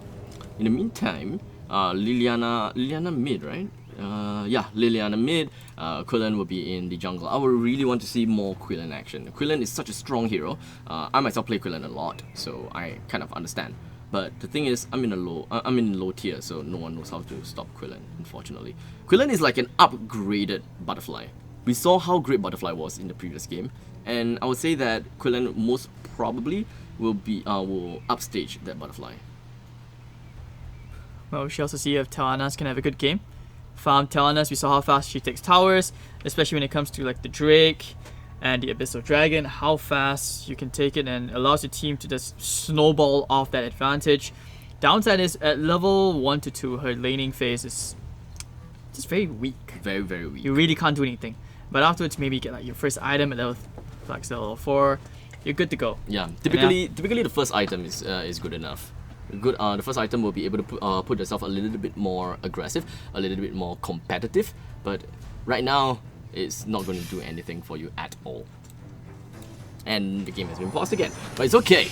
In the meantime, Liliana mid, right? Yeah, Liliana mid, Quillen will be in the jungle. I would really want to see more Quillen action. Quillen is such a strong hero. I myself play Quillen a lot, so I kind of understand. But the thing is, I'm in low tier, so no one knows how to stop Quillen, unfortunately. Quillen is like an upgraded butterfly. We saw how great Butterfly was in the previous game, and I would say that Quillen most probably will upstage that Butterfly. Well, we should also see if Talanas can have a good game. Farm Talanas, we saw how fast she takes towers, especially when it comes to like the Drake and the Abyssal Dragon, how fast you can take it and allows your team to just snowball off that advantage. Downside is at level 1 to 2, her laning phase is just very weak. Very, very weak. You really can't do anything. But afterwards, maybe get like your first item at level, like level 4, you're good to go. Yeah, typically the first item is good enough. The first item will be able to put yourself a little bit more aggressive, a little bit more competitive, but right now it's not going to do anything for you at all. And the game has been paused again, but it's okay.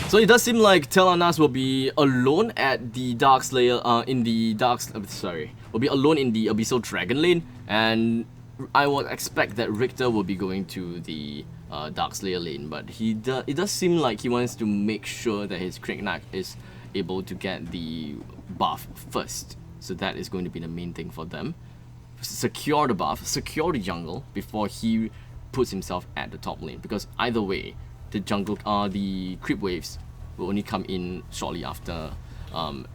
So it does seem like Talanas will be alone at the Dark Slayer, will be alone in the Abyssal Dragon lane, and I would expect that Richter will be going to the Dark Slayer lane, but it does seem like he wants to make sure that his Kriknak is able to get the buff first. So that is going to be the main thing for them. Secure the buff, secure the jungle before he puts himself at the top lane, because either way, the creep waves will only come in shortly after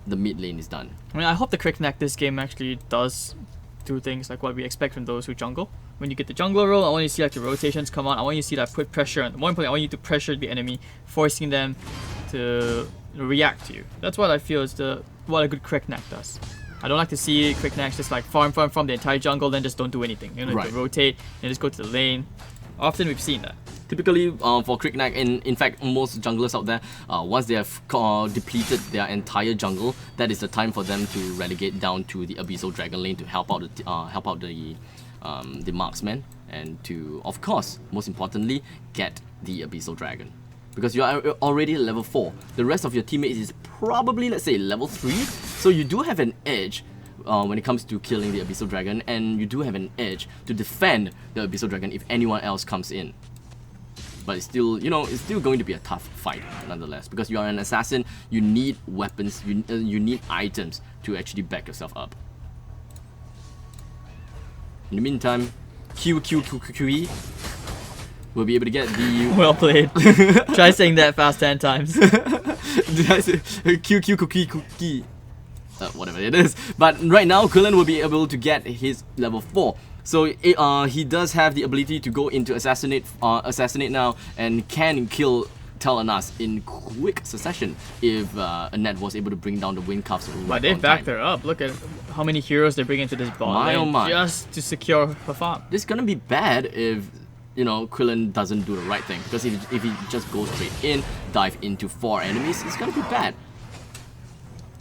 the mid lane is done. I mean, I hope the Kriknak this game actually does do things like what we expect from those who jungle. When you get the jungler role, I want you to see like the rotations come on. I want you to see that put pressure on. More importantly, I want you to pressure the enemy, forcing them to react to you. That's what I feel is what a good Kriknak does. I don't like to see Kriknaks just like farm the entire jungle, then just don't do anything. You know, Right. to rotate and just go to the lane. Often we've seen that. Typically, for Kriknak, in fact, most junglers out there, once they have depleted their entire jungle, that is the time for them to relegate down to the Abyssal Dragon lane to help out the marksman, and to, of course, most importantly, get the Abyssal Dragon. Because you are already at level 4. The rest of your teammates is probably, let's say, level 3. So you do have an edge when it comes to killing the Abyssal Dragon, and you do have an edge to defend the Abyssal Dragon if anyone else comes in. But it's still, it's still going to be a tough fight nonetheless, because you are an assassin. You need weapons, you need items to actually back yourself up. In the meantime, QQQQE will be able to get the... Well played. Try saying that fast 10 times. Did I say QQQQE? Whatever it is. But right now, Quillen will be able to get his level 4. So he does have the ability to go into assassinate now, and can kill Talanas in quick succession if Annette was able to bring down the wind cuffs. But they backed her up. Look at how many heroes they bring into this bot lane just to secure her farm. This is gonna be bad if Quillen doesn't do the right thing, because if he just goes straight in, dive into 4 enemies, it's gonna be bad.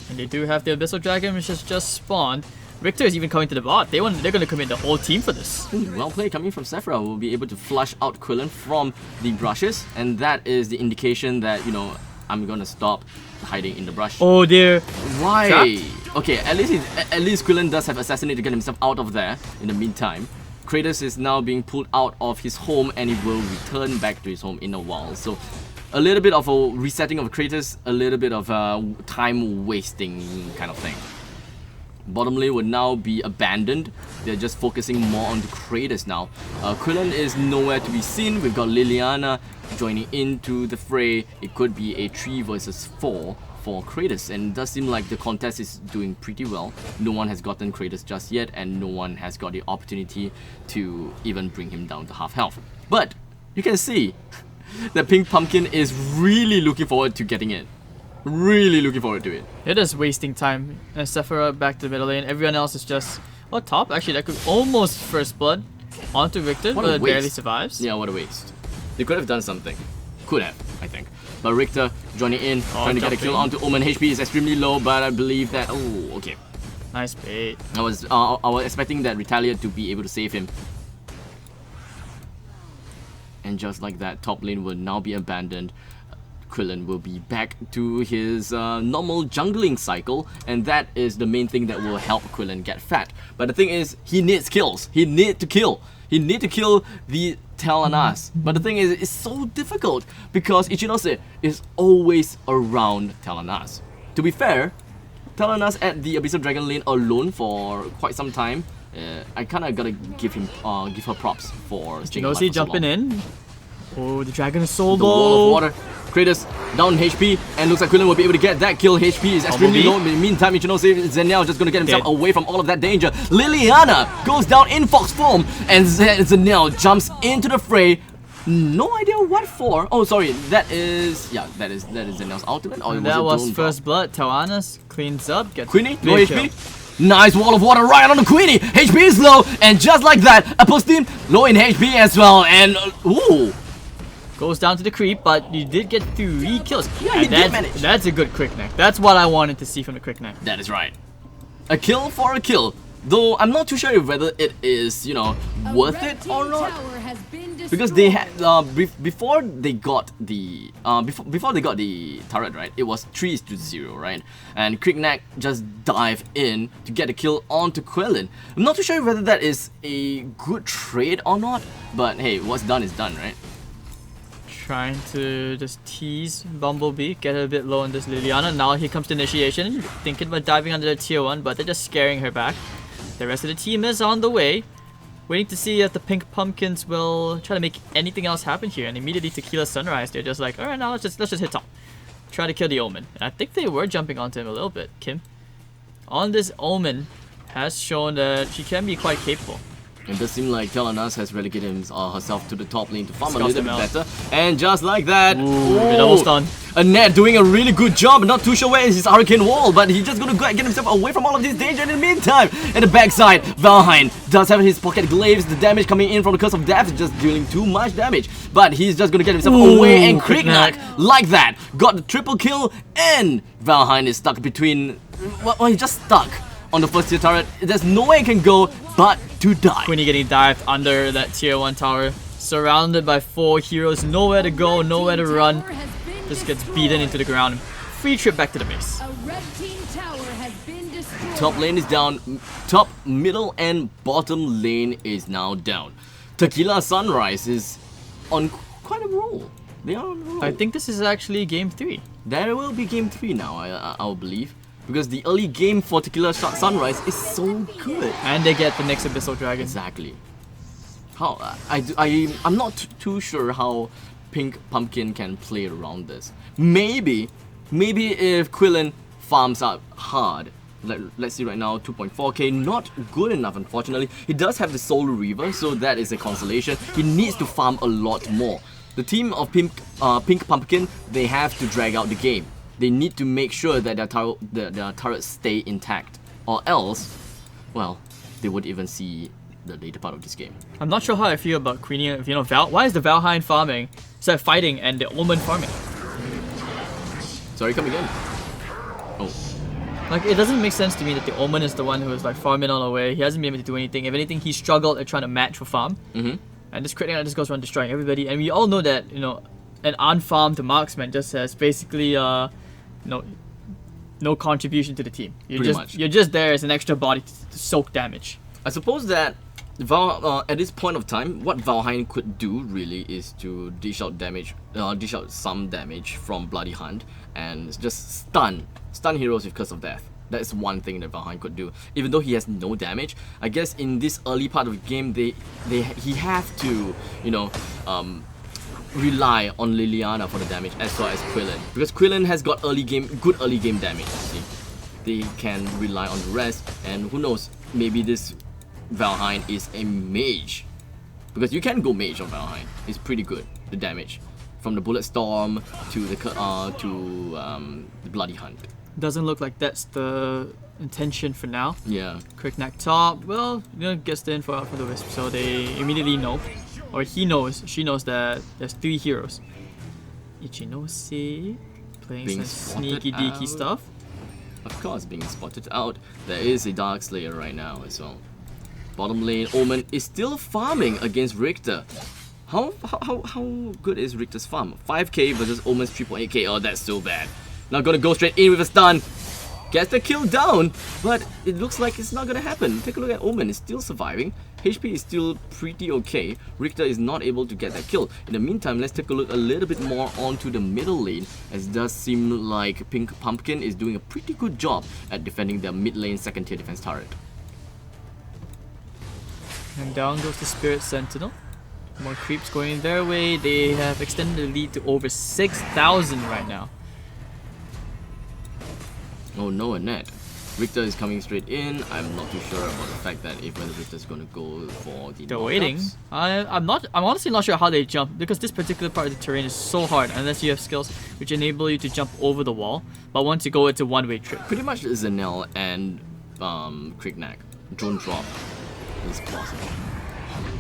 And they do have the Abyssal Dragon, which has just spawned. Richter is even coming to the bot. They're going to commit the whole team for this. Well played, coming from Sephira. Will be able to flush out Quillen from the brushes, and that is the indication that, I'm gonna stop hiding in the brush. Oh dear. Why? Trapped? Okay, at least Quillen does have Assassinate to get himself out of there in the meantime. Kratos is now being pulled out of his home, and he will return back to his home in a while. So a little bit of a resetting of Kratos, a little bit of a time wasting kind of thing. Bottom lane would now be abandoned. They're just focusing more on the Kratos now. Quillen is nowhere to be seen. We've got Liliana joining into the fray. It could be a 3 versus 4 for Kratos, and it does seem like the contest is doing pretty well. No one has gotten Kratos just yet, and no one has got the opportunity to even bring him down to half health. But you can see that Pink Pumpkin is really looking forward to getting it. Really looking forward to it. They're just wasting time. And Sephira back to the middle lane. Everyone else is just... Oh, top. Actually, that could almost first blood onto Richter, but it barely survives. Yeah, what a waste. They could have done something. Could have, I think. But Richter joining in, trying to get a kill onto Omen. HP is extremely low, but I believe that... Oh, okay. Nice bait. I was expecting that Retaliate to be able to save him. And just like that, top lane will now be abandoned. Quillen will be back to his normal jungling cycle, and that is the main thing that will help Quillen get fat. But the thing is, he needs kills. He needs to kill. He needs to kill the Talanas. But the thing is, it's so difficult because Ichinose is always around Talanas. To be fair, Talanas at the Abyssal Dragon lane alone for quite some time I kind of gotta give her props for staying alive Genosi for so jumping long. in. Oh, the dragon is so The wall of low. water. Kratos down HP, and looks like Quillen will be able to get that kill. HP is extremely low. In the meantime, Ichinosi Zenyatta just gonna get himself away from all of that danger. Liliana goes down in fox form, and Zenyatta jumps into the fray. No idea what for. Oh, sorry, that is Zenyatta's ultimate. Or That was drone first blood. Tawanas cleans up, gets Queenie, big no kill. HP. Nice wall of water right on the Queenie. HP is low, and just like that, Apostin low in HP as well. And ooh. Goes down to the creep, but you did get 3 kills. Yeah, and he did manage. That's a good quick neck. That's what I wanted to see from the quick neck. That is right. A kill for a kill. Though I'm not too sure whether it is, worth it or not. Because they had before they got the before they got the turret, right? It was 3-0, right? And Quickneck just dived in to get a kill onto Quillen. I'm not too sure whether that is a good trade or not. But hey, what's done is done, right? Trying to just tease Bumblebee, get her a bit low on this Liliana. Now here comes the initiation. Thinking about diving under the tier 1, but they're just scaring her back. The rest of the team is on the way. Waiting to see if the pink pumpkins will try to make anything else happen here. And immediately Tequila Sunrise, they're just like, alright, now let's just hit top. Try to kill the Omen. And I think they were jumping onto him a little bit, Kim. On this Omen has shown that she can be quite capable. It does seem like Telenas has relegated herself to the top lane to farm a Scout little them bit out. better. And just like that, They're almost done. Annette doing a really good job. Not too sure where is his Hurricane Wall, but he's just gonna go and get himself away from all of this danger. In the meantime, at the backside, Valheim does have his pocket glaives. The damage coming in from the Curse of Death is just dealing too much damage. But he's just gonna get himself away, and Kriegnack, like that, got the triple kill, and Valheim is stuck between... Well, he's just stuck on the first tier turret. There's nowhere he can go but to die. Queenie getting dived under that tier 1 tower. Surrounded by 4 heroes. Nowhere to go, nowhere to run. Just gets beaten into the ground. Free trip back to the base. Top lane is down. Top, middle, and bottom lane is now down. Tequila Sunrise is on quite a roll. They are on a roll. I think this is actually game 3. There will be game 3 now, I will believe. Because the early game for Tequila Sunrise is so good. And they get the next Abyssal Dragon. Exactly. How I'm not too sure how Pink Pumpkin can play around this. Maybe if Quillen farms up hard. Let's see right now, 2.4k, not good enough unfortunately. He does have the Soul Reaver, so that is a consolation. He needs to farm a lot more. The team of Pink Pumpkin, they have to drag out the game. They need to make sure that their turrets stay intact, or else, well, they would even see the later part of this game. I'm not sure how I feel about Queenie. Why is the Valheim farming instead of fighting and the Omen farming? Sorry, come again. Oh. Like, it doesn't make sense to me that the Omen is the one who is like farming all the way. He hasn't been able to do anything. If anything, he struggled at trying to match for farm. And this crit just goes around destroying everybody. And we all know that, an unfarmed marksman just has basically no contribution to the team. You're just there as an extra body to soak damage. I suppose that at this point of time, what Valheim could do really is to dish out some damage from Bloody Hunt and just stun heroes with Curse of Death. That's one thing that Valheim could do. Even though he has no damage, I guess in this early part of the game, he have to rely on Liliana for the damage as well as Quillen, because Quillen has got good early game damage. See, they can rely on the rest, and who knows, maybe this Valheim is a mage, because you can go mage on Valheim. It's pretty good, the damage from the Bullet Storm to the Bloody Hunt. Doesn't look like that's the intention for now. Yeah. Cricknack top, well, gets the info out for the Wisp, so they immediately know. Or she knows that there's 3 heroes. Ichinosi playing Being some sneaky deaky stuff. Of course, being spotted out. There is a Dark Slayer right now as well. Bottom lane, Omen is still farming against Richter. How good is Richter's farm? 5k versus Omen's 3.8k. Oh, that's so bad. Now gonna go straight in with a stun. Gets the kill down, but it looks like it's not gonna happen. Take a look at Omen, it's still surviving. HP is still pretty okay. Richter is not able to get that kill. In the meantime, let's take a look a little bit more onto the middle lane, as it does seem like Pink Pumpkin is doing a pretty good job at defending their mid lane second tier defense turret. And down goes the Spirit Sentinel. More creeps going their way. They have extended the lead to over 6,000 right now. Oh no, Annette. Richter is coming straight in. I'm not too sure about the fact that if whether Richter's gonna go for the They're knockups. waiting. I'm honestly not sure how they jump, because this particular part of the terrain is so hard unless you have skills which enable you to jump over the wall. But once you go, it's a one-way trip. Pretty much Zanel and Krignac. Drone drop is possible.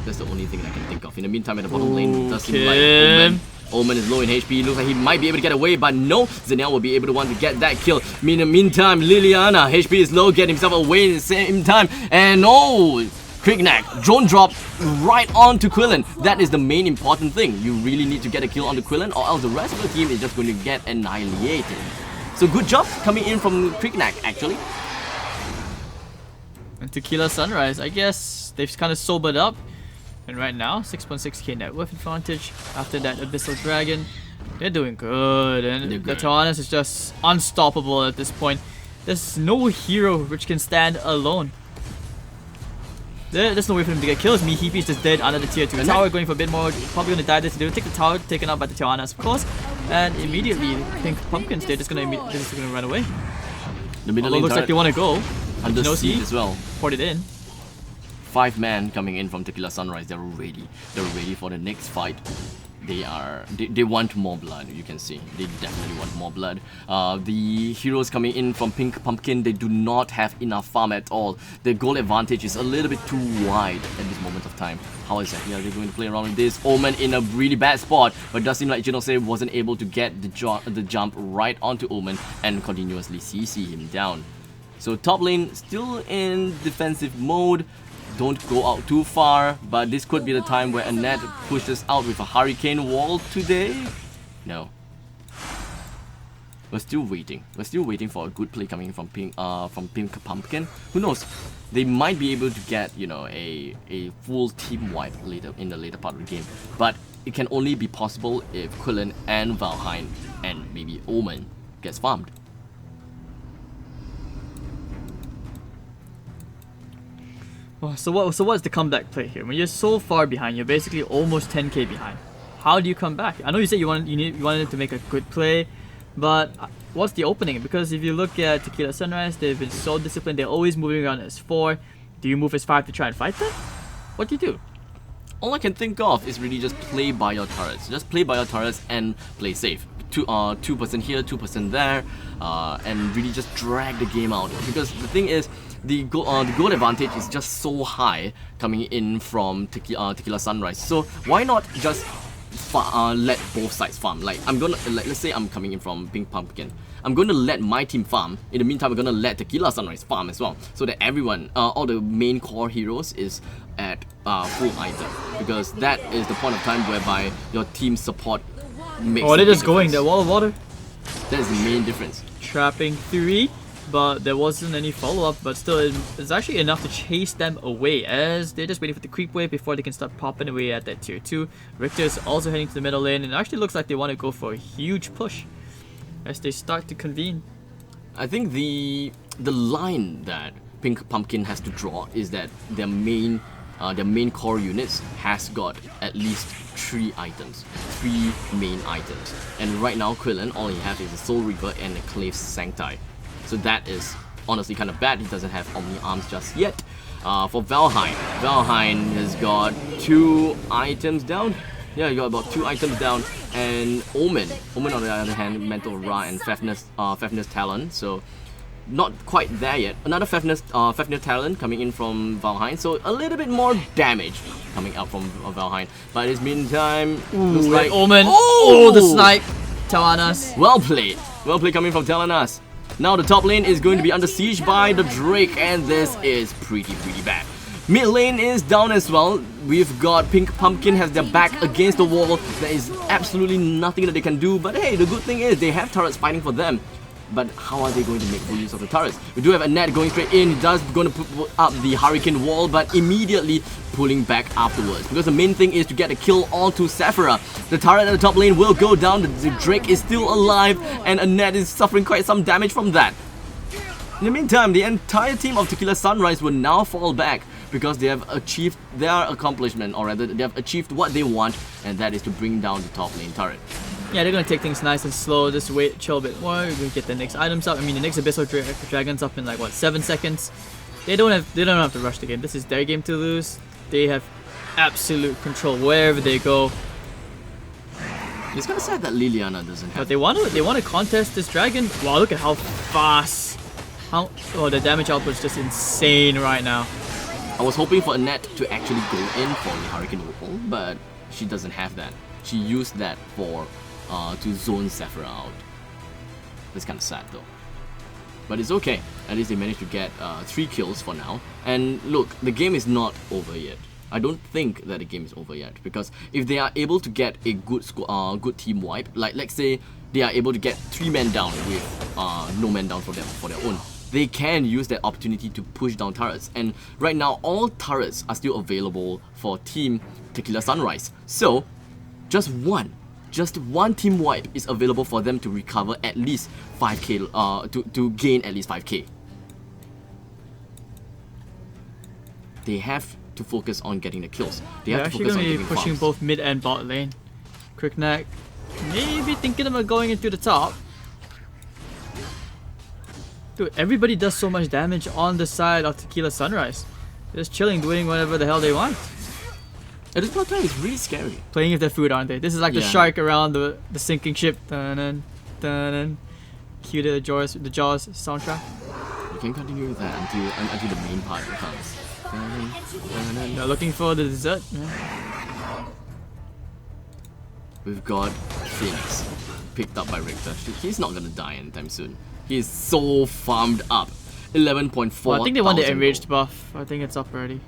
That's the only thing I can think of. In the meantime, at the bottom lane, it does seem like Omen is low in HP. Looks like he might be able to get away, but no, Zanel will be able to want to get that kill. In the meantime, Liliana, HP is low, get himself away at the same time. And oh, Krignac, drone drop right onto Quillen. That is the main important thing. You really need to get a kill on the Quillen, or else the rest of the team is just going to get annihilated. So good job coming in from Krignac, actually. And Tequila Sunrise, I guess they've kind of sobered up. And right now, 6.6k net worth advantage. After that Abyssal Dragon, they're doing good. And the Tawanas is just unstoppable at this point. There's no hero which can stand alone. There's no way for him to get kills. Mihipi is just dead under the tier 2 tower, going for a bit more. Probably gonna die this. They will take the tower, taken out by the Tawanas, of course. And immediately, Pink Pumpkins, they're just gonna run away. The middle Although lane looks like they want to go. under siege as well. Port it in. 5 man coming in from Tequila Sunrise. They're ready. They're ready for the next fight. They want more blood, you can see. They definitely want more blood. The heroes coming in from Pink Pumpkin, they do not have enough farm at all. The goal advantage is a little bit too wide at this moment of time. How is that? Yeah, they're going to play around with this. Omen in a really bad spot, but it does seem like Jinose wasn't able to get the jump right onto Omen and continuously CC him down. So top lane still in defensive mode. Don't go out too far, but this could be the time where Annette pushes out with a Hurricane Wall today. No. We're still waiting. We're still waiting for a good play coming in from Pink Pumpkin. Who knows? They might be able to get, you know, a full team wipe later in the later part of the game. But it can only be possible if Quillen and Valheim and maybe Omen gets farmed. So what's the comeback play here? When you're so far behind, you're basically almost 10k behind. How do you come back? I know you said you wanted to make a good play, but what's the opening? Because if you look at Tequila Sunrise, they've been so disciplined. They're always moving around as 4. Do you move as 5 to try and fight them? What do you do? All I can think of is really just play by your turrets. Just play by your turrets and play safe. 2% here, 2% there, and really just drag the game out. Because the thing is, the goal advantage is just so high coming in from Tequila Sunrise. So why not just let both sides farm? Like let's say I'm coming in from Pink Pumpkin. I'm going to let my team farm. In the meantime, I'm going to let Tequila Sunrise farm as well, so that everyone, all the main core heroes is at full item. Because that is the point of time whereby your team support makes. Oh, they're just going. That wall of water. That is the main difference. Trapping 3. But there wasn't any follow-up, but still it's actually enough to chase them away, as they're just waiting for the creep wave before they can start popping away at that tier 2. Richter is also heading to the middle lane, and it actually looks like they want to go for a huge push as they start to convene. I think the line that Pink Pumpkin has to draw is that their main core units has got at least 3 items, 3 main items. And right now Quillen, all he has is a Soul Reaver and a Clave Sancti. So that is honestly kind of bad. He doesn't have Omni Arms just yet. For Valheim has got 2 items down. Yeah, you got about 2 items down. And Omen on the other hand, Mental Ra and Fafnir's Talon. So not quite there yet. Another Fafnir Talon coming in from Valheim. So a little bit more damage coming out from Valheim. But in the meantime, looks like Omen. Oh, the snipe. Tawanas. Well played coming from Tawanas. Now the top lane is going to be under siege by the Drake, and this is pretty bad. Mid lane is down as well. We've got Pink Pumpkin has their back against the wall. There is absolutely nothing that they can do, but hey, the good thing is they have turrets fighting for them. But how are they going to make full use of the turrets? We do have Annette going straight in. He does going to put up the Hurricane Wall, but immediately pulling back afterwards. Because the main thing is to get a kill onto Sephira. The turret at the top lane will go down. The Drake is still alive, and Annette is suffering quite some damage from that. In the meantime, the entire team of Tequila Sunrise will now fall back because they have achieved their accomplishment, or rather they have achieved what they want, and that is to bring down the top lane turret. Yeah, they're gonna take things nice and slow, just wait, chill a bit more, we're gonna get the next items up. I mean, the next Abyssal Dragon's up in like, what, 7 seconds? They don't have to rush the game. This is their game to lose. They have absolute control wherever they go. It's kind of sad that Liliana doesn't have. But they want to contest this dragon. Wow, look at how fast. The damage output is just insane right now. I was hoping for Annette to actually go in for the Hurricane Whirlpool, but she doesn't have that. She used that for to zone Sephira out. That's kind of sad though. But it's okay. At least they managed to get 3 kills for now. And look, the game is not over yet. I don't think that the game is over yet, because if they are able to get a good team wipe, like let's say they are able to get 3 men down with no man down for their own, they can use that opportunity to push down turrets. And right now, all turrets are still available for Team Tequila Sunrise. So, just one team wipe is available for them to recover at least 5k, to gain at least 5k. They have to focus on getting the kills. They have to focus on actually getting gonna be pushing farms. both mid and bot lane. Quickneck, maybe thinking about going into the top. Dude, everybody does so much damage on the side of Tequila Sunrise. They're just chilling, doing whatever the hell they want. At this point in time, it's really scary. Playing with their food, aren't they? This is like the Yeah. shark around the sinking ship. Dun dun. Cue the Jaws soundtrack. You can continue with that until the main part comes. They're looking for the dessert. Yeah. We've got Phoenix picked up by Richter. He's not gonna die anytime soon. He's so farmed up. 11.4. Well, I think they want the thousand enraged gold. buff. I think it's up already.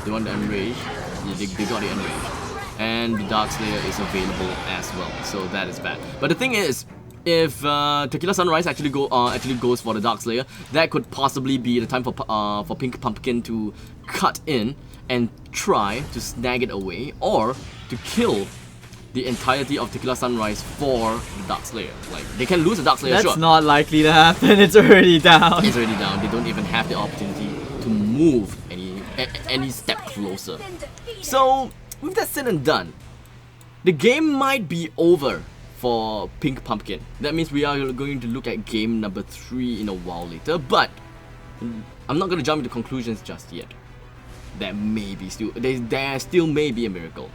They want the enraged. Yeah, they got the enraged. And the Dark Slayer is available as well. So that is bad. But the thing is, if Tequila Sunrise actually goes for the Dark Slayer, that could possibly be the time for Pink Pumpkin to cut in and try to snag it away, or to kill the entirety of Tequila Sunrise for the Dark Slayer. Like, they can lose the Dark Slayer, That's sure. not likely to happen. It's already down. It's already down. They don't even have the opportunity to move any step closer. So, with that said and done, the game might be over for Pink Pumpkin. That means we are going to look at game number 3 in a while later, but I'm not going to jump into conclusions just yet. There still may be a miracle.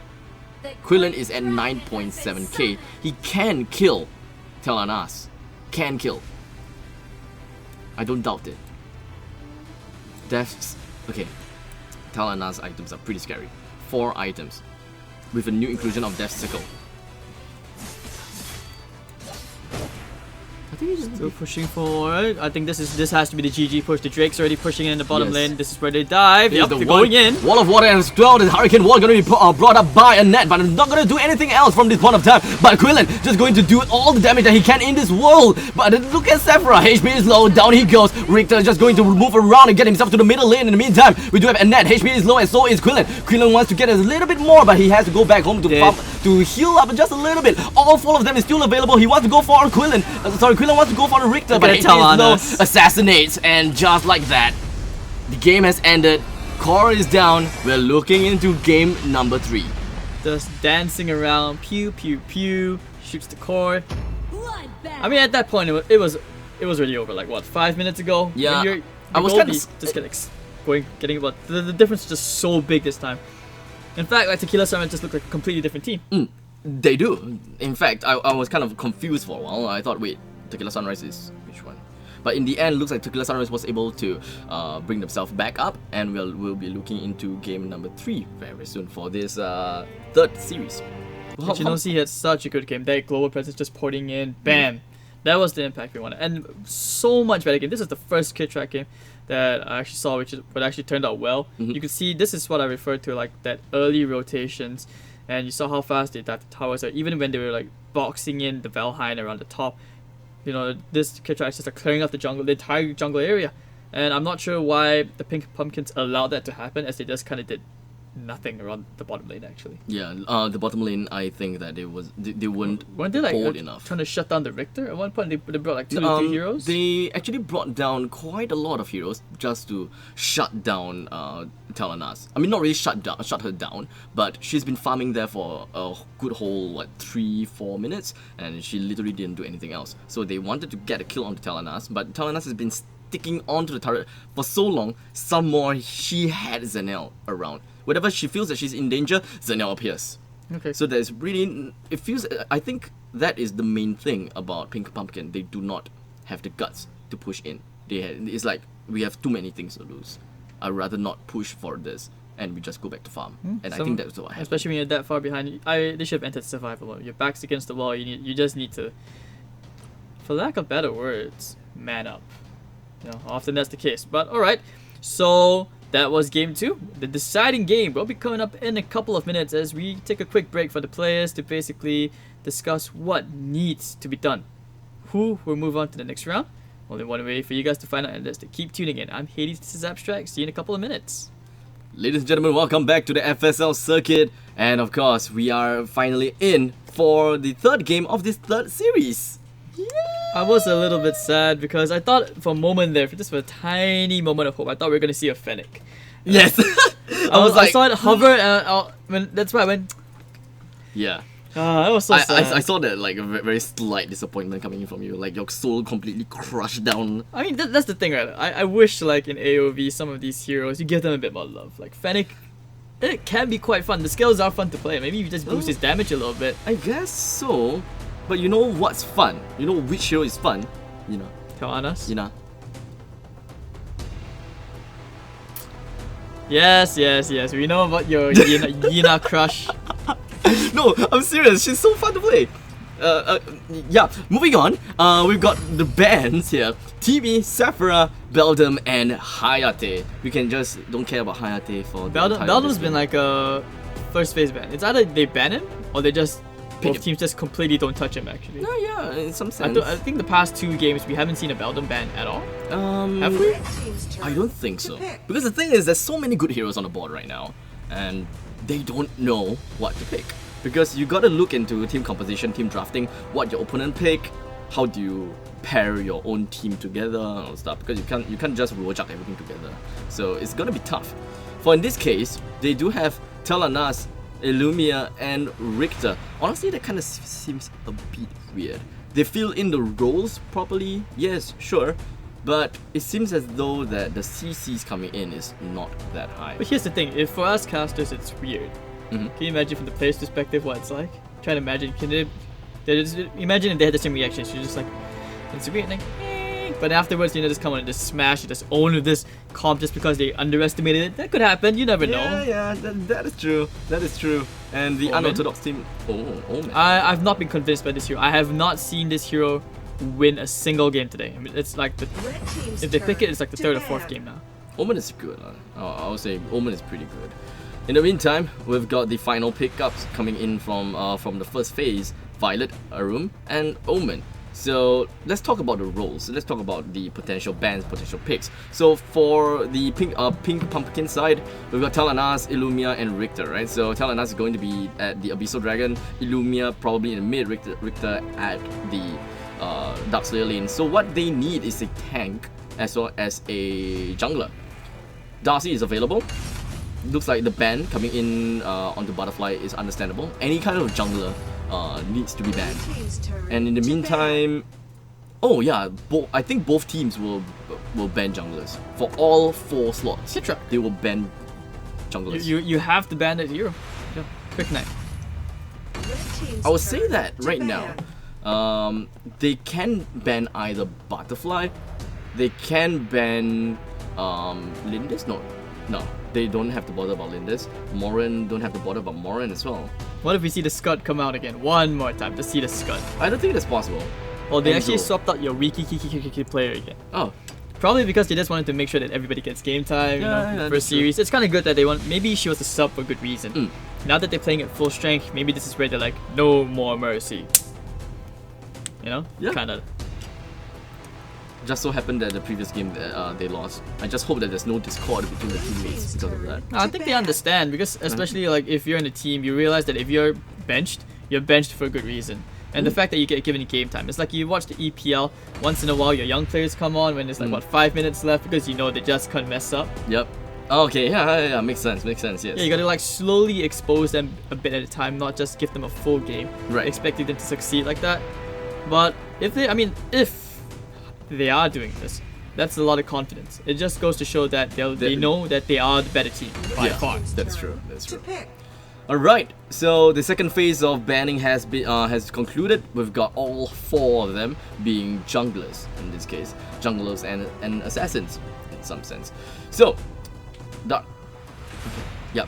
Quillen is at 9.7k. He can kill Telanas. Can kill. I don't doubt it. Deaths. Okay. Telanas items are pretty scary. 4 items. With a new inclusion of Death Sickle. I think he's just Still pushing forward. I think this has to be the GG push. The Drake's already pushing in the bottom Yes. lane. This is where they dive. Here's Yep, the they're wall- going in. Wall of water as well. The Hurricane Wall going to be brought up by Annette, but I'm not going to do anything else from this point of time. But Quillen just going to do all the damage that he can in this world. But look at Sephira. HP is low. Down he goes. Richter is just going to move around and get himself to the middle lane. In the meantime, we do have Annette. HP is low, and so is Quillen. Quillen wants to get a little bit more, but he has to go back home to heal up just a little bit. All 4 of them is still available. He wants to go for Quillen. Quillen wants to go for the Richter, but HP is low. Assassinates, and just like that, the game has ended. Core is down. We're looking into game number 3. Just dancing around. Pew pew pew. Shoots the core. I mean, at that point, it was already over. Like what, 5 minutes ago? Yeah, When I was goal kinda beat just getting about the difference is just so big this time. In fact, like Tequila Sunrise just looked like a completely different team. They do. In fact, I was kind of confused for a while. I thought, wait, Tequila Sunrise is which one? But in the end, it looks like Tequila Sunrise was able to bring themselves back up, and we'll be looking into game number 3 very soon for this 3rd series. Ichinosi had such a good game. That global presence just porting in, bam. That was the impact we wanted, and so much better game. This is the first Kid Track game that I actually saw, which is what actually turned out well. You can see this is what I referred to, like that early rotations, and you saw how fast they dived the towers. Even when they were like boxing in the Valheim around the top, you know, this Kid Track is just like clearing up the entire jungle area, and I'm not sure why the Pink Pumpkins allowed that to happen, as they just kind of did nothing around the bottom lane actually. Yeah, the bottom lane, I think that they weren't Weren't they like bold enough. trying to shut down the Richter? At one point they brought like 2 or 3 heroes. They actually brought down quite a lot of heroes just to shut down Telenas. I mean, not really shut her down, but she's been farming there for a good whole 3-4 minutes, and she literally didn't do anything else. So they wanted to get a kill on Telenas, but Telenas has been sticking onto the turret for so long. Some more, she had Zenel around. Whenever she feels that she's in danger, Zenel appears. Okay. So there's really, I think that is the main thing about Pink Pumpkin. They do not have the guts to push in. It's like, we have too many things to lose. I'd rather not push for this, and we just go back to farm. And I think that's what happened. Especially when you're that far behind. They should have entered survival mode. Your back's against the wall. You just need to, for lack of better words, man up. Often that's the case. But alright, so that was game 2. The deciding game will be coming up in a couple of minutes as we take a quick break for the players to basically discuss what needs to be done. Who will move on to the next round? Only one way for you guys to find out, and that's to keep tuning in. I'm Hades, this is Abstract. See you in a couple of minutes. Ladies and gentlemen, welcome back to the FSL circuit. And of course, we are finally in for the third game of this third series. I was a little bit sad because I thought for a moment there, just for a tiny moment of hope, I thought we were going to see a Fennec. Yes. I saw it hover and that's why I went... Yeah. That was so sad. I saw that like a very slight disappointment coming in from you, like your soul completely crushed down. I mean, that's the thing, right? I wish like in AOV some of these heroes, you give them a bit more love. Like Fennec, it can be quite fun. The skills are fun to play. Maybe you just boost his damage a little bit. I guess so. But you know what's fun? You know which hero is fun? Kawanas? Yes. We know about your Yina crush. No, I'm serious. She's so fun to play. Yeah, moving on. We've got the bands here. TB, Sephira, Beldam, and Hayate. We can just don't care about Hayate for the entire Beldam's game. been like a first phase ban. It's either they ban him or they just Pick both him. teams just completely don't touch him actually. No, yeah, in some sense. I think the past 2 games we haven't seen a Beldam ban at all. Have we? I don't think so. Because the thing is, there's so many good heroes on the board right now, and they don't know what to pick. Because you gotta look into team composition, team drafting, what your opponent pick, how do you pair your own team together and all stuff. Because you can't just rojak everything together. So it's gonna be tough. For in this case, they do have Telenas, Illumia, and Richter. Honestly, that kind of seems a bit weird. They fill in the roles properly, yes, sure, but it seems as though that the CCs coming in is not that high. But here's the thing, if for us casters it's weird. Can you imagine from the player's perspective what it's like? Try to imagine, imagine if they had the same reactions, you're just like, it's weird, like, but afterwards, just come on and just smash, just own with this comp just because they underestimated it. That could happen, you never know. Yeah, that is true. That is true. And the Omen? unorthodox team. Oh man. I've not been convinced by this hero. I have not seen this hero win a single game today. I mean, it's like if they pick it, it's like the 3rd or 4th game now. Omen is good. I would say Omen is pretty good. In the meantime, we've got the final pickups coming in from the first phase: Violet, Arum, and Omen. So let's talk about the roles. Let's talk about the potential bans, potential picks. So for the pink pumpkin side, we've got Telenas, Illumia, and Richter, right? So Telenas is going to be at the Abyssal Dragon, Illumia probably in the mid, Richter at the Darkslayer lane. So what they need is a tank as well as a jungler. Darcy is available. Looks like the ban coming in onto Butterfly is understandable. Any kind of jungler needs to be banned. And in the meantime, oh yeah, I think both teams will ban junglers for all 4 slots. Citra. They will ban junglers. You have to ban that hero. Yeah. Quick night. I would say that right now, they can ban either Butterfly, they can ban Lindis. No, they don't have to bother about Lindis. Morin don't have to bother about Morin as well. What if we see the Scud come out again one more time to see the Scud? I don't think that's possible. Well, they actually Enzo. swapped out your weaky player again. Oh, Probably because they just wanted to make sure that everybody gets game time, Yeah, for a that's series. It's kind of good that they want. Maybe she was a sub for good reason. Now that they're playing at full strength, maybe this is where they're like, no more mercy. You know? Yeah. Kind of. Just so happened that the previous game they lost. I just hope that there's no discord between the teammates because of that. I think they understand because especially like if you're in a team, you realize that if you're benched for a good reason. And the fact that you get given game time, it's like you watch the EPL once in a while. Your young players come on when there's like what 5 minutes left because you know they just can't mess up. Yep. Okay. Yeah. Makes sense. Yes. Yeah, you gotta like slowly expose them a bit at a time, not just give them a full game, Right. expecting them to succeed like that. But if they are doing this, that's a lot of confidence. It just goes to show that they know that they are the better team by far. That's true. To pick. Alright, so the second phase of banning has concluded. We've got all 4 of them being junglers in this case. Junglers and assassins in some sense. So, okay. Yep.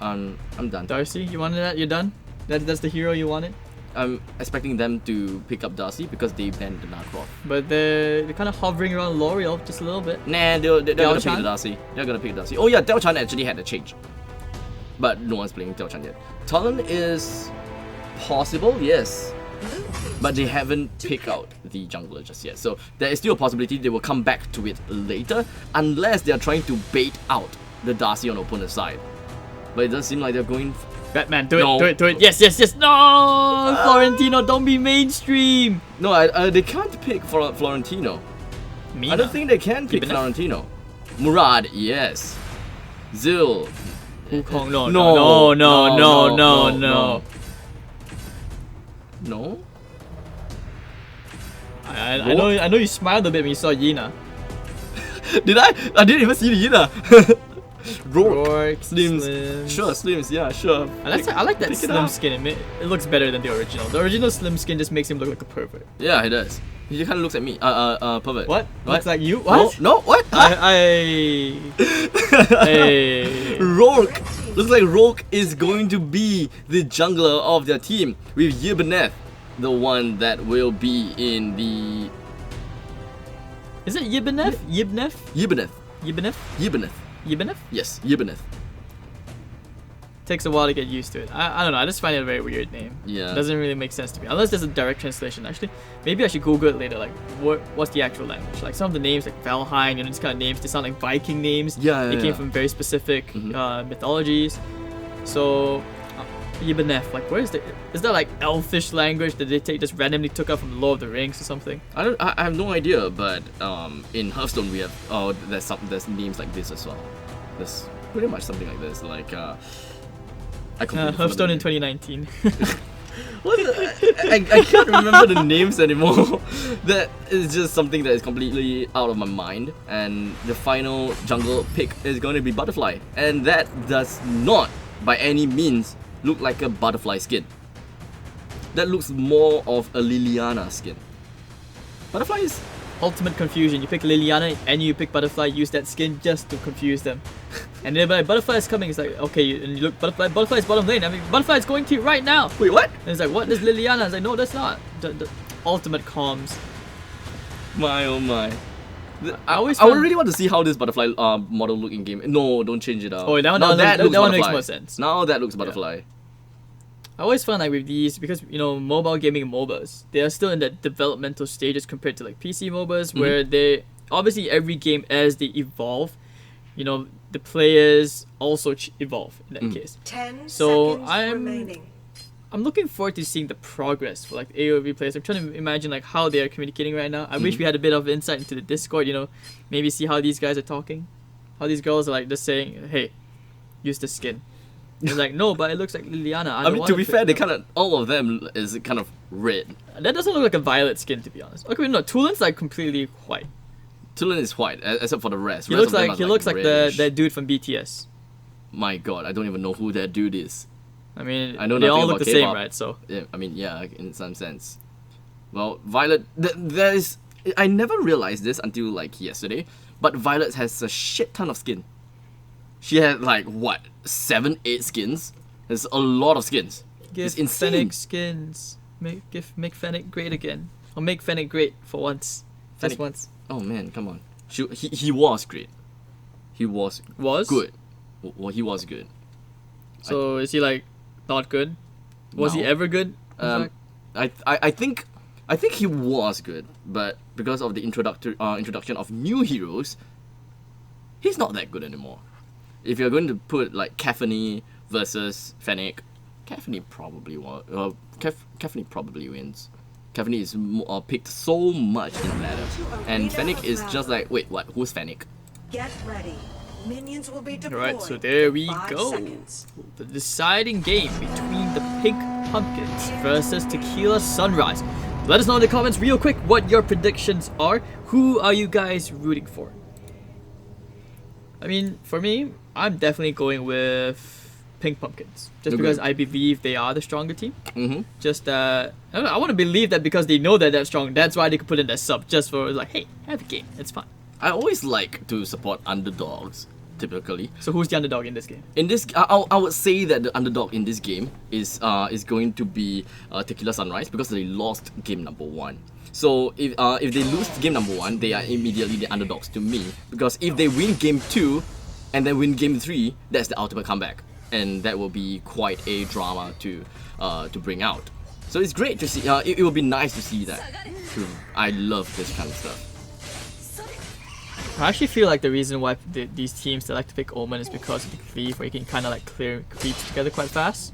I'm done. Darcy, you wanted that? You're done? That's the hero you wanted? I'm expecting them to pick up Darcy because they banned the Narcroft. But they're kind of hovering around L'Oreal just a little bit. Nah, they're gonna pick Chan? the Darcy. They're gonna pick Darcy. Oh yeah, Del Chan actually had a change. But no one's playing Del Chan yet. Talon is possible, yes. But they haven't picked out the jungler just yet. So there is still a possibility they will come back to it later unless they are trying to bait out the Darcy on the opponent's side. But it does seem like they're going... Batman, do No. it, do it. Yes. No! Florentino, don't be mainstream. No, they can't pick Florentino. Mina. I don't think they can pick Ibanez? Florentino. Murad, yes. Zil. Wukong, no. No. I know you smiled a bit when you saw Yina. Did I? I didn't even see the Yina. Rourke, Slims. Slims. Sure, Slims, yeah, sure. I like that pick it slim up. skin. It looks better than the original. The original slim skin just makes him look like a pervert. Yeah, he does. He kind of looks at me. Pervert. What? Looks like you? What? No, what? Hey. Rourke. Looks like Rourke is going to be the jungler of their team with Ibanez, the one that will be in the... Is it Ibanez? Ibanez. Yes, Ibanez. Takes a while to get used to it. I don't know. I just find it a very weird name. Yeah. It doesn't really make sense to me. Unless there's a direct translation. Actually, maybe I should Google it later. Like, what's the actual language? Like some of the names, like Valheim, these kind of names, they sound like Viking names. Yeah, They yeah, came yeah. from very specific mythologies. So, Ibanez, like, where is the? Is that like elfish language that they just randomly took out from Lord of the Rings or something? I have no idea, but in Hearthstone we have there's names like this as well. There's pretty much something like this. Like I completely forgot Hearthstone the in name. 2019. What I can't remember the names anymore. That is just something that is completely out of my mind. And the final jungle pick is going to be Butterfly, and that does not by any means look like a butterfly skin. That looks more of a Liliana skin. Butterfly is... Ultimate confusion. You pick Liliana and you pick Butterfly. Use that skin just to confuse them. And then when Butterfly is coming, it's like, okay, and you look, Butterfly is bottom lane. I mean, Butterfly is going to you right now. Wait, what? And it's like, what? There's Liliana. It's like, no, that's not. The ultimate comms. My oh my. I always I found- really want to see how this butterfly model look in game. No, don't change it out. Oh, that one- now that looks one makes butterfly. more sense. Now that looks butterfly. I always found like with these, because mobile gaming and MOBAs, they are still in the developmental stages compared to like PC MOBAs, where they obviously every game as they evolve, the players also evolve in that case. 10 So, seconds remaining. I'm looking forward to seeing the progress for like AOV players. I'm trying to imagine like how they are communicating right now. I wish we had a bit of insight into the Discord. Maybe see how these guys are talking, how these girls are like just saying, "Hey, use the skin." It's like, no, but it looks like Liliana. I mean, to be fair, they kind of all of them is kind of red. That doesn't look like a violet skin, to be honest. Okay, no, Tulin's like completely white. Tulin is white, except for the rest. He Rest looks of them like are reddish. that dude from BTS. My God, I don't even know who that dude is. I mean, I know they nothing all look about the same, K-pop. right? So Yeah, I mean, yeah, in some sense. Well, Violet, there is. I never realized this until like yesterday, but Violet has a shit ton of skin. She had like what 7, 8 skins. There's a lot of skins. give It's insane. Fennec skins. Make Fennec great again, or make Fennec great for once. Just Fennec- once. Oh man, come on. He was great. He was Was good. Well, he was good. So is he like not good? Was he No. ever good? in fact? I think he was good, but because of the introduction of new heroes, he's not that good anymore. If you're going to put like Caffney versus Fennec, Caffney probably Caffney probably wins. Caffney is picked so much in ladder, and Fennec is just like, wait, what? Who's Fennec? Get ready. Minions will be deployed. Alright, so there we 5 go. seconds. The deciding game between the Pink Pumpkins versus Tequila Sunrise. Let us know in the comments real quick what your predictions are. Who are you guys rooting for? I mean, for me, I'm definitely going with Pink Pumpkins. Just because I believe they are the stronger team. Just, I don't know, I want to believe that because they know that they're strong. That's why they could put in their sub. Just for like, hey, have a game. It's fine. I always like to support underdogs, typically. So who's the underdog in this game? In this, I would say that the underdog in this game is going to be Tequila Sunrise because they lost game number 1. So if they lose game number 1, they are immediately the underdogs to me. Because if they win game 2 and then win game 3, that's the ultimate comeback, and that will be quite a drama to bring out. So it's great to see. It will be nice to see that. I love this kind of stuff. I actually feel like the reason why these teams that like to pick Omen is because of the cleave, where you can kind of like clear creeps together quite fast.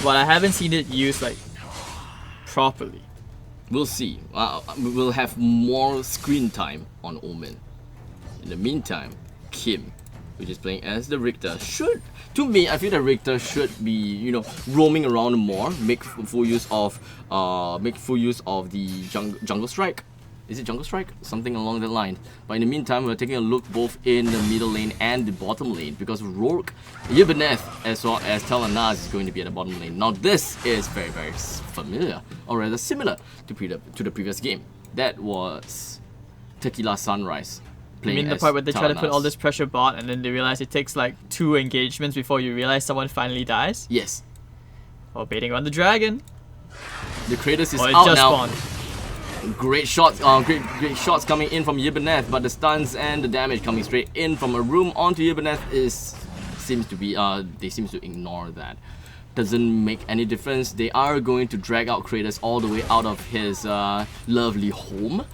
But I haven't seen it used like properly. We'll see. We'll have more screen time on Omen. In the meantime, Kim, which is playing as the Richter, to me, I feel that Richter should be, you know, roaming around more, make full use of the jungle strike. Is it jungle strike? Something along that line. But in the meantime, we're taking a look both in the middle lane and the bottom lane, because Rourke, Yibaneth, as well as Talonaz is going to be at the bottom lane. Now this is very, very familiar, or rather similar to the previous game. That was Tequila Sunrise. You mean the part where they try to put all this pressure bot and then they realize it takes like 2 engagements before you realize someone finally dies? Yes. Or baiting on the dragon. The Kratos is Or it out just now. spawned. Great shots, great shots coming in from Yibaneth, but the stuns and the damage coming straight in from a room onto Yibaneth seems to ignore that. Doesn't make any difference. They are going to drag out Kratos all the way out of his lovely home,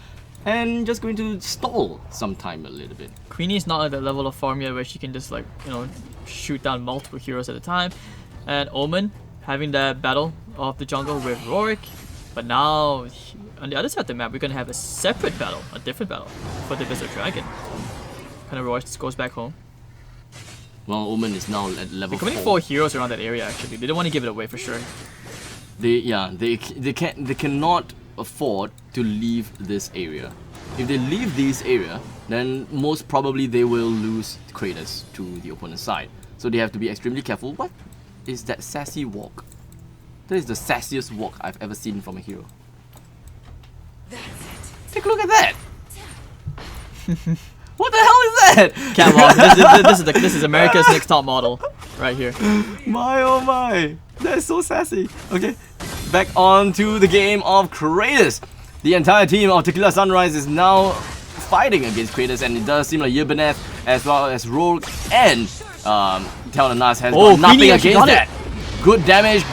and just going to stall sometime a little bit. Queenie's not at the level of form yet where she can just like, you know, shoot down multiple heroes at a time. And Omen having that battle of the jungle with Rorik, but now on the other side of the map we're gonna have a separate battle, a different battle for the Visitor Dragon. Kind of Rorik just goes back home. Well, Omen is now at level 4. They're 4 heroes around that area actually. They don't want to give it away for sure. They cannot afford to leave this area. If they leave this area, then most probably they will lose Kratos to the opponent's side. So they have to be extremely careful. What is that sassy walk? That is the sassiest walk I've ever seen from a hero. Take a look at that! What the hell is that? Catwalk. This is America's Next Top Model right here. My oh my, that's so sassy. Okay, back on to the game of Kratos. The entire team of Tequila Sunrise is now fighting against Kratos, and it does seem like Yibaneth as well as Rourke and Talonaz has got nothing against that. Good damage,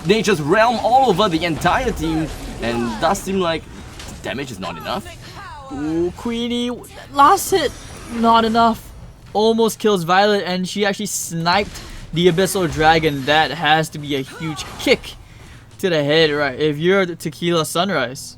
Nature's Realm all over the entire team, and does seem like damage is not enough. Ooh, Queenie, last hit, not enough. Almost kills Violet, and she actually sniped the Abyssal Dragon. That has to be a huge kick to the head, right? If you're the Tequila Sunrise.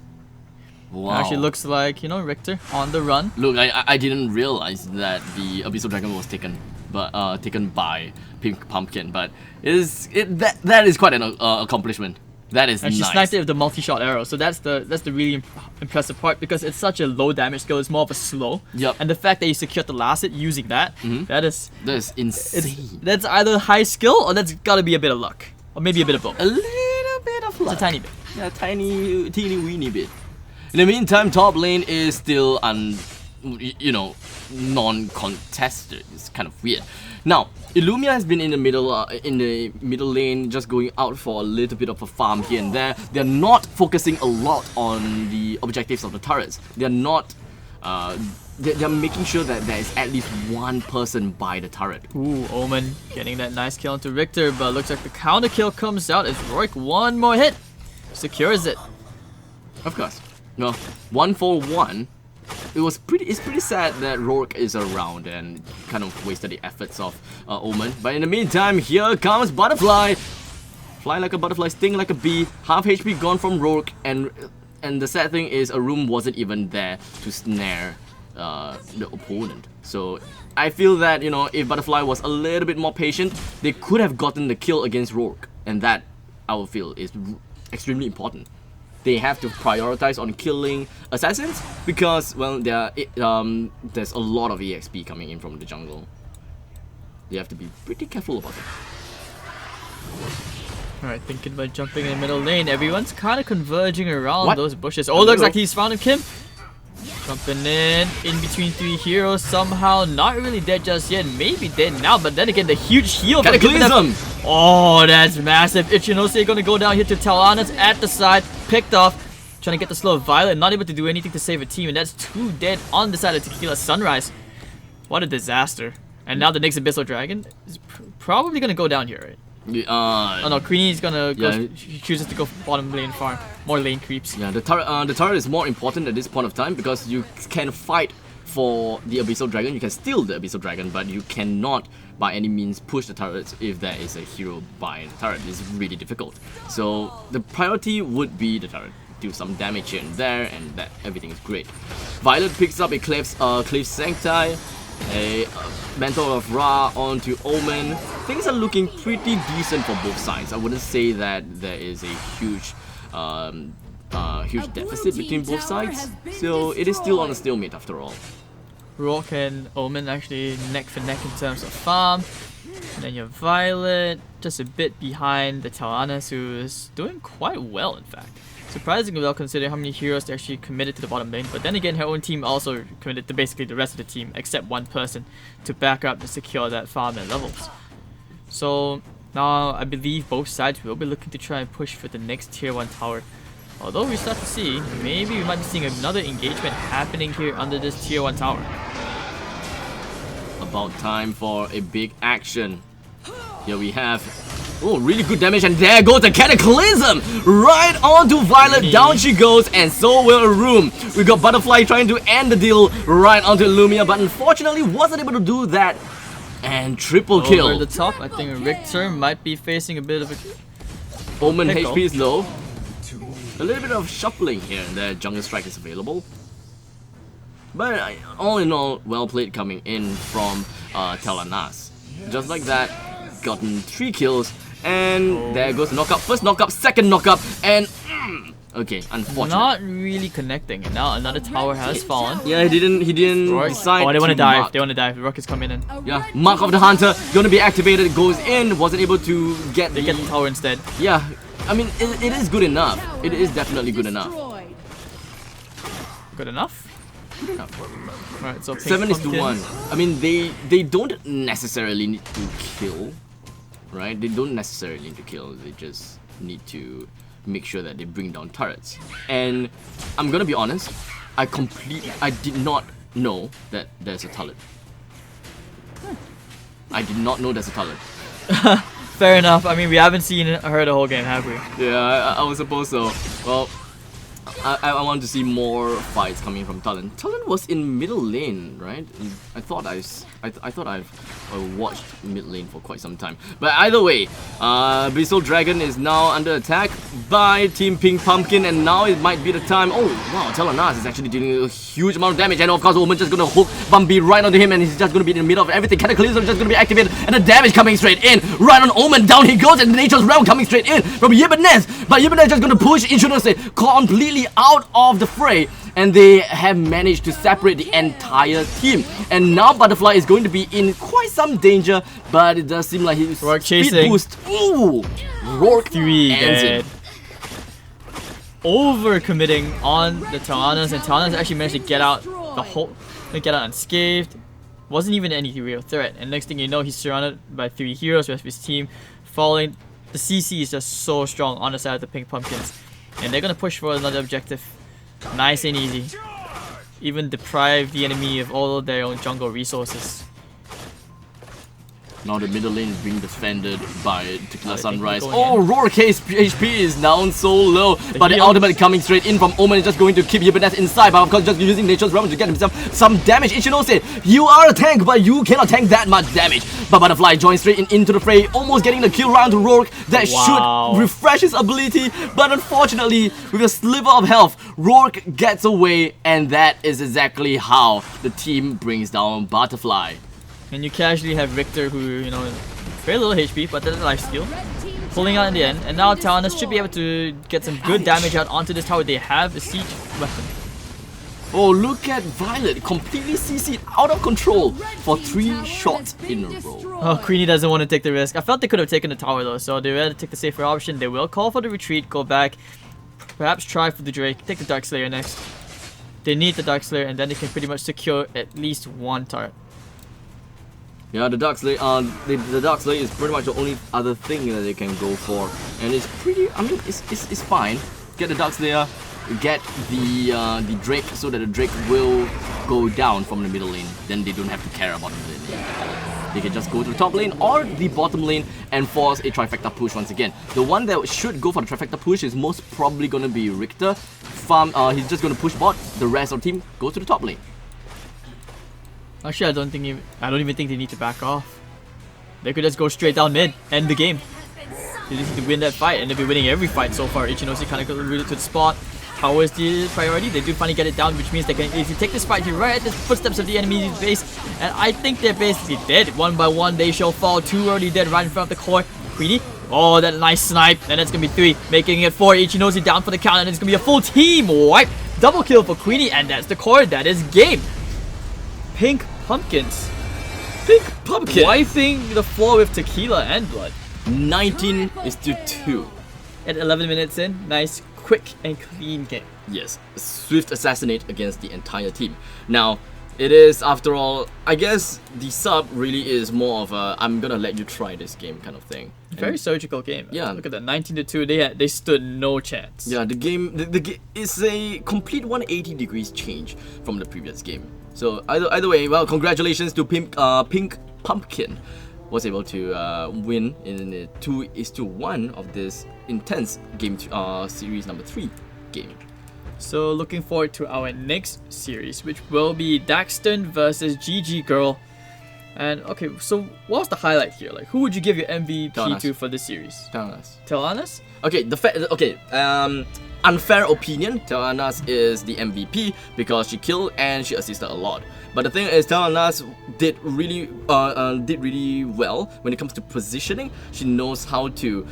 Wow. Actually looks like, you know, Richter on the run. Look, I didn't realize that the Abyssal Dragon was taken by Pink Pumpkin, but that is quite an accomplishment. That is and nice. she sniped it with the multi-shot arrow, so that's the really impressive part, because it's such a low damage skill. It's more of a slow. Yep. And the fact that you secured the last hit using that, that is insane. That's either high skill or that's gotta be a bit of luck, or maybe a bit of both. A little bit of luck. It's a tiny bit. Yeah, teeny weeny bit. In the meantime, top lane is still non-contested. It's kind of weird. Now, Illumia has been in the middle lane, just going out for a little bit of a farm here and there. They're not focusing a lot on the objectives of the turrets. They're not. They're making sure that there is at least one person by the turret. Ooh, Omen getting that nice kill onto Richter, but looks like the counter kill comes out as Rorik one more hit secures it. Of course. No, 1-for-1. It's pretty sad that Rourke is around and kind of wasted the efforts of Omen. But in the meantime, here comes Butterfly. Fly like a butterfly, sting like a bee. Half HP gone from Rourke, and the sad thing is a room wasn't even there to snare the opponent. So I feel that, you know, if Butterfly was a little bit more patient, they could have gotten the kill against Rourke, and that I would feel is extremely important. They have to prioritize on killing assassins because, well, there's a lot of EXP coming in from the jungle. They have to be pretty careful about it. Alright, thinking about jumping in the middle lane. Everyone's kind of converging around What? those bushes. Oh, looks like he's found him, Kim. Jumping in between three heroes somehow. Not really dead just yet. Maybe dead now, but then again, the huge heal from Cataclysm! Oh, that's massive. Ichinose gonna go down here to Talana's at the side. Picked off. Trying to get the slow of Violet. Not able to do anything to save a team. And that's 2 dead on the side of Tequila Sunrise. What a disaster. And now the next Abyssal Dragon is probably gonna go down here, right? Oh no, Queenie's gonna go. Yeah. She chooses to go bottom lane farm. More lane creeps. Yeah, the turret is more important at this point of time because you can fight for the Abyssal Dragon, you can steal the Abyssal Dragon, but you cannot by any means push the turrets if there is a hero by the turret. It's really difficult. So the priority would be the turret. Do some damage here and there, and that everything is great. Violet picks up a Cliff's Sancti, a Mantle of Ra onto Omen. Things are looking pretty decent for both sides. I wouldn't say that there is a huge deficit between both sides, so it is still on a stalemate after all. Rourke and Omen actually neck for neck in terms of farm. And then you have Violet just a bit behind the Talanas, who is doing quite well in fact. Surprisingly well considering how many heroes they actually committed to the bottom lane. But then again, her own team also committed to basically the rest of the team except one person to back up and secure that farm and levels. So now I believe both sides will be looking to try and push for the next tier 1 tower. Although we start to see, maybe we might be seeing another engagement happening here under this tier 1 tower. About time for a big action. Here we have, oh, really good damage, and there goes the Cataclysm! Right onto Violet, down she goes, and so will Room. We got Butterfly trying to end the deal right onto Lumia, but unfortunately wasn't able to do that. And triple kill. Over the top, I think Richter might be facing a bit of a Omen pickle. HP is low. A little bit of shuffling here and there. Jungle Strike is available. But all in all, well played coming in from Talanas. Just like that, gotten 3 kills. And there goes the knockup. First knockup, second knockup, and okay, unfortunate. Not really connecting. And now another tower has fallen. Yeah, he didn't Rourke. decide. Oh, they want to to dive. mark. They want to dive. Rourke is coming in. Yeah, Mark of the Hunter gonna be activated. Goes in, wasn't able to get. They get the tower instead. Yeah, I mean it is good enough. It is definitely good enough. Good enough? Good enough. Alright, so 7:1. I mean they don't necessarily need to kill, right? They don't necessarily need to kill. They just need to make sure that they bring down turrets. And I'm gonna be honest, I did not know that there's a turret. I did not know there's a turret. Fair enough. I mean, we haven't seen her the whole game, have we? Yeah, I was supposed so. Well, I want to see more fights coming from Talon. Talon was in middle lane, right? I thought I've watched mid lane for quite some time. But either way, Abyssal Dragon is now under attack by Team Pink Pumpkin, and now it might be the time. Oh wow, Talanas is actually dealing a huge amount of damage, and of course, Omen just gonna hook Bumby right onto him, and he's just gonna be in the middle of everything. Cataclysm just gonna be activated, and the damage coming straight in, right on Omen. Down he goes, and Nature's Realm coming straight in from Yibanez, but Yibanez just gonna push Insurance completely out of the fray, and they have managed to separate the entire team. And now Butterfly is going to be in quite some danger, but it does seem like he's Rourke speed chasing. boost. Ooh, Rourke 3 ends dead. it. Over committing on the Talanas, and Talanas actually managed to get out unscathed. Wasn't even any real threat, and next thing you know, he's surrounded by 3 heroes with his team falling. The CC is just so strong on the side of the Pink Pumpkins, and they're gonna push for another objective. Nice and easy. Even deprive the enemy of all of their own jungle resources. Now the middle lane is being defended by Tequila I think Sunrise. we're going Oh, Rourke HP is down so low. But the heal. ultimate coming straight in from Omen is just going to keep Hiberneth inside. But of course, just using Nature's Realm to get himself some damage. Ichinose, you are a tank, but you cannot tank that much damage. But Butterfly joins straight into the fray, almost getting the kill round to Rourke. That Wow. should refresh his ability. But unfortunately, with a sliver of health, Rourke gets away. And that is exactly how the team brings down Butterfly. And you casually have Richter, who, you know, very little HP, but that's a life steal, pulling out in the end. And now Talonus should be able to get some good damage out onto this tower. They have a siege weapon. Oh, look at Violet, completely CC'd out of control for 3 shots in a row. Oh, Queenie doesn't want to take the risk. I felt they could have taken the tower though, so they rather take the safer option. They will call for the retreat, go back, perhaps try for the Drake, take the Dark Slayer next. They need the Dark Slayer, and then they can pretty much secure at least one turret. Yeah, the Dark Slayer, the Dark Slayer is pretty much the only other thing that they can go for, and it's pretty. I mean, it's fine. Get the Dark Slayer, get the Drake, so that the Drake will go down from the middle lane. Then they don't have to care about the middle lane at all. They can just go to the top lane or the bottom lane and force a trifecta push once again. The one that should go for the trifecta push is most probably gonna be Richter. He's just gonna push bot. The rest of the team goes to the top lane. Actually, I don't even think they need to back off. They could just go straight down mid, end the game. They just need to win that fight, and they've been winning every fight so far. Ichinose kind of got rooted to the spot. Tower is the priority. They do finally get it down, which means they can easily take this fight here right at the footsteps of the enemy's base. And I think they're basically dead. One by one, they shall fall. 2 already dead right in front of the core. Queenie. Oh, that nice snipe. And it's going to be 3, making it 4. Ichinose down for the count, and it's going to be a full team wipe. Double kill for Queenie, and that's the core. That is game. Pink Pumpkins. Pink Pumpkin. Wiping the floor with tequila and blood. 19-2. At 11 minutes in, nice, quick, and clean game. Yes, swift assassinate against the entire team. Now, it is, after all, I guess the sub really is more of a I'm gonna let you try this game kind of thing. Very surgical game. Yeah. Look at that, 19-2. They stood no chance. Yeah, the game is a complete 180 degrees change from the previous game. So either way, well, congratulations to Pink Pumpkin. Was able to win in the 2-1 of this intense game series number 3 game. So looking forward to our next series, which will be Daxton versus GG Girl. And okay, so what was the highlight here? Like, who would you give your MVP to for this series? Talanas. Talanas? Okay, unfair opinion, Talanas is the MVP because she killed and she assisted a lot. But the thing is, Talanas did really well when it comes to positioning. She knows how to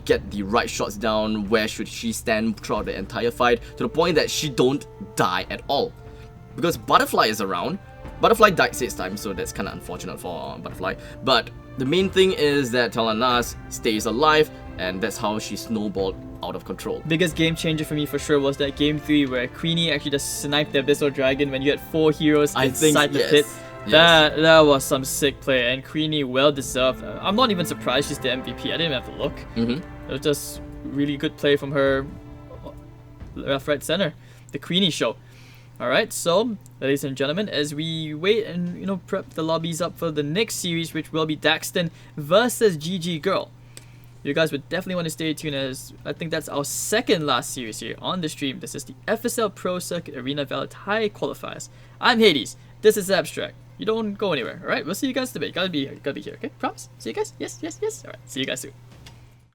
get the right shots down, where should she stand throughout the entire fight, to the point that she don't die at all. Because Butterfly is around. Butterfly died 6 times, so that's kind of unfortunate for Butterfly. But the main thing is that Talanas stays alive, and that's how she snowballed out of control. Biggest game changer for me for sure was that game 3 where Queenie actually just sniped the Abyssal Dragon when you had 4 heroes inside the pit. Yes. That was some sick play, and Queenie well deserved. I'm not even surprised she's the MVP. I didn't even have to look. It was just really good play from her left, right, center. The Queenie show. Alright, so ladies and gentlemen, as we wait and prep the lobbies up for the next series, which will be Daxton versus GG Girl. You guys would definitely want to stay tuned, as I think that's our second last series here on the stream. This is the FSL Pro Circuit Arena Valid High Qualifiers. I'm Hades. This is Abstract. You don't go anywhere, alright? We'll see you guys today. Gotta be here, okay? Promise? See you guys? Yes. Alright, see you guys soon.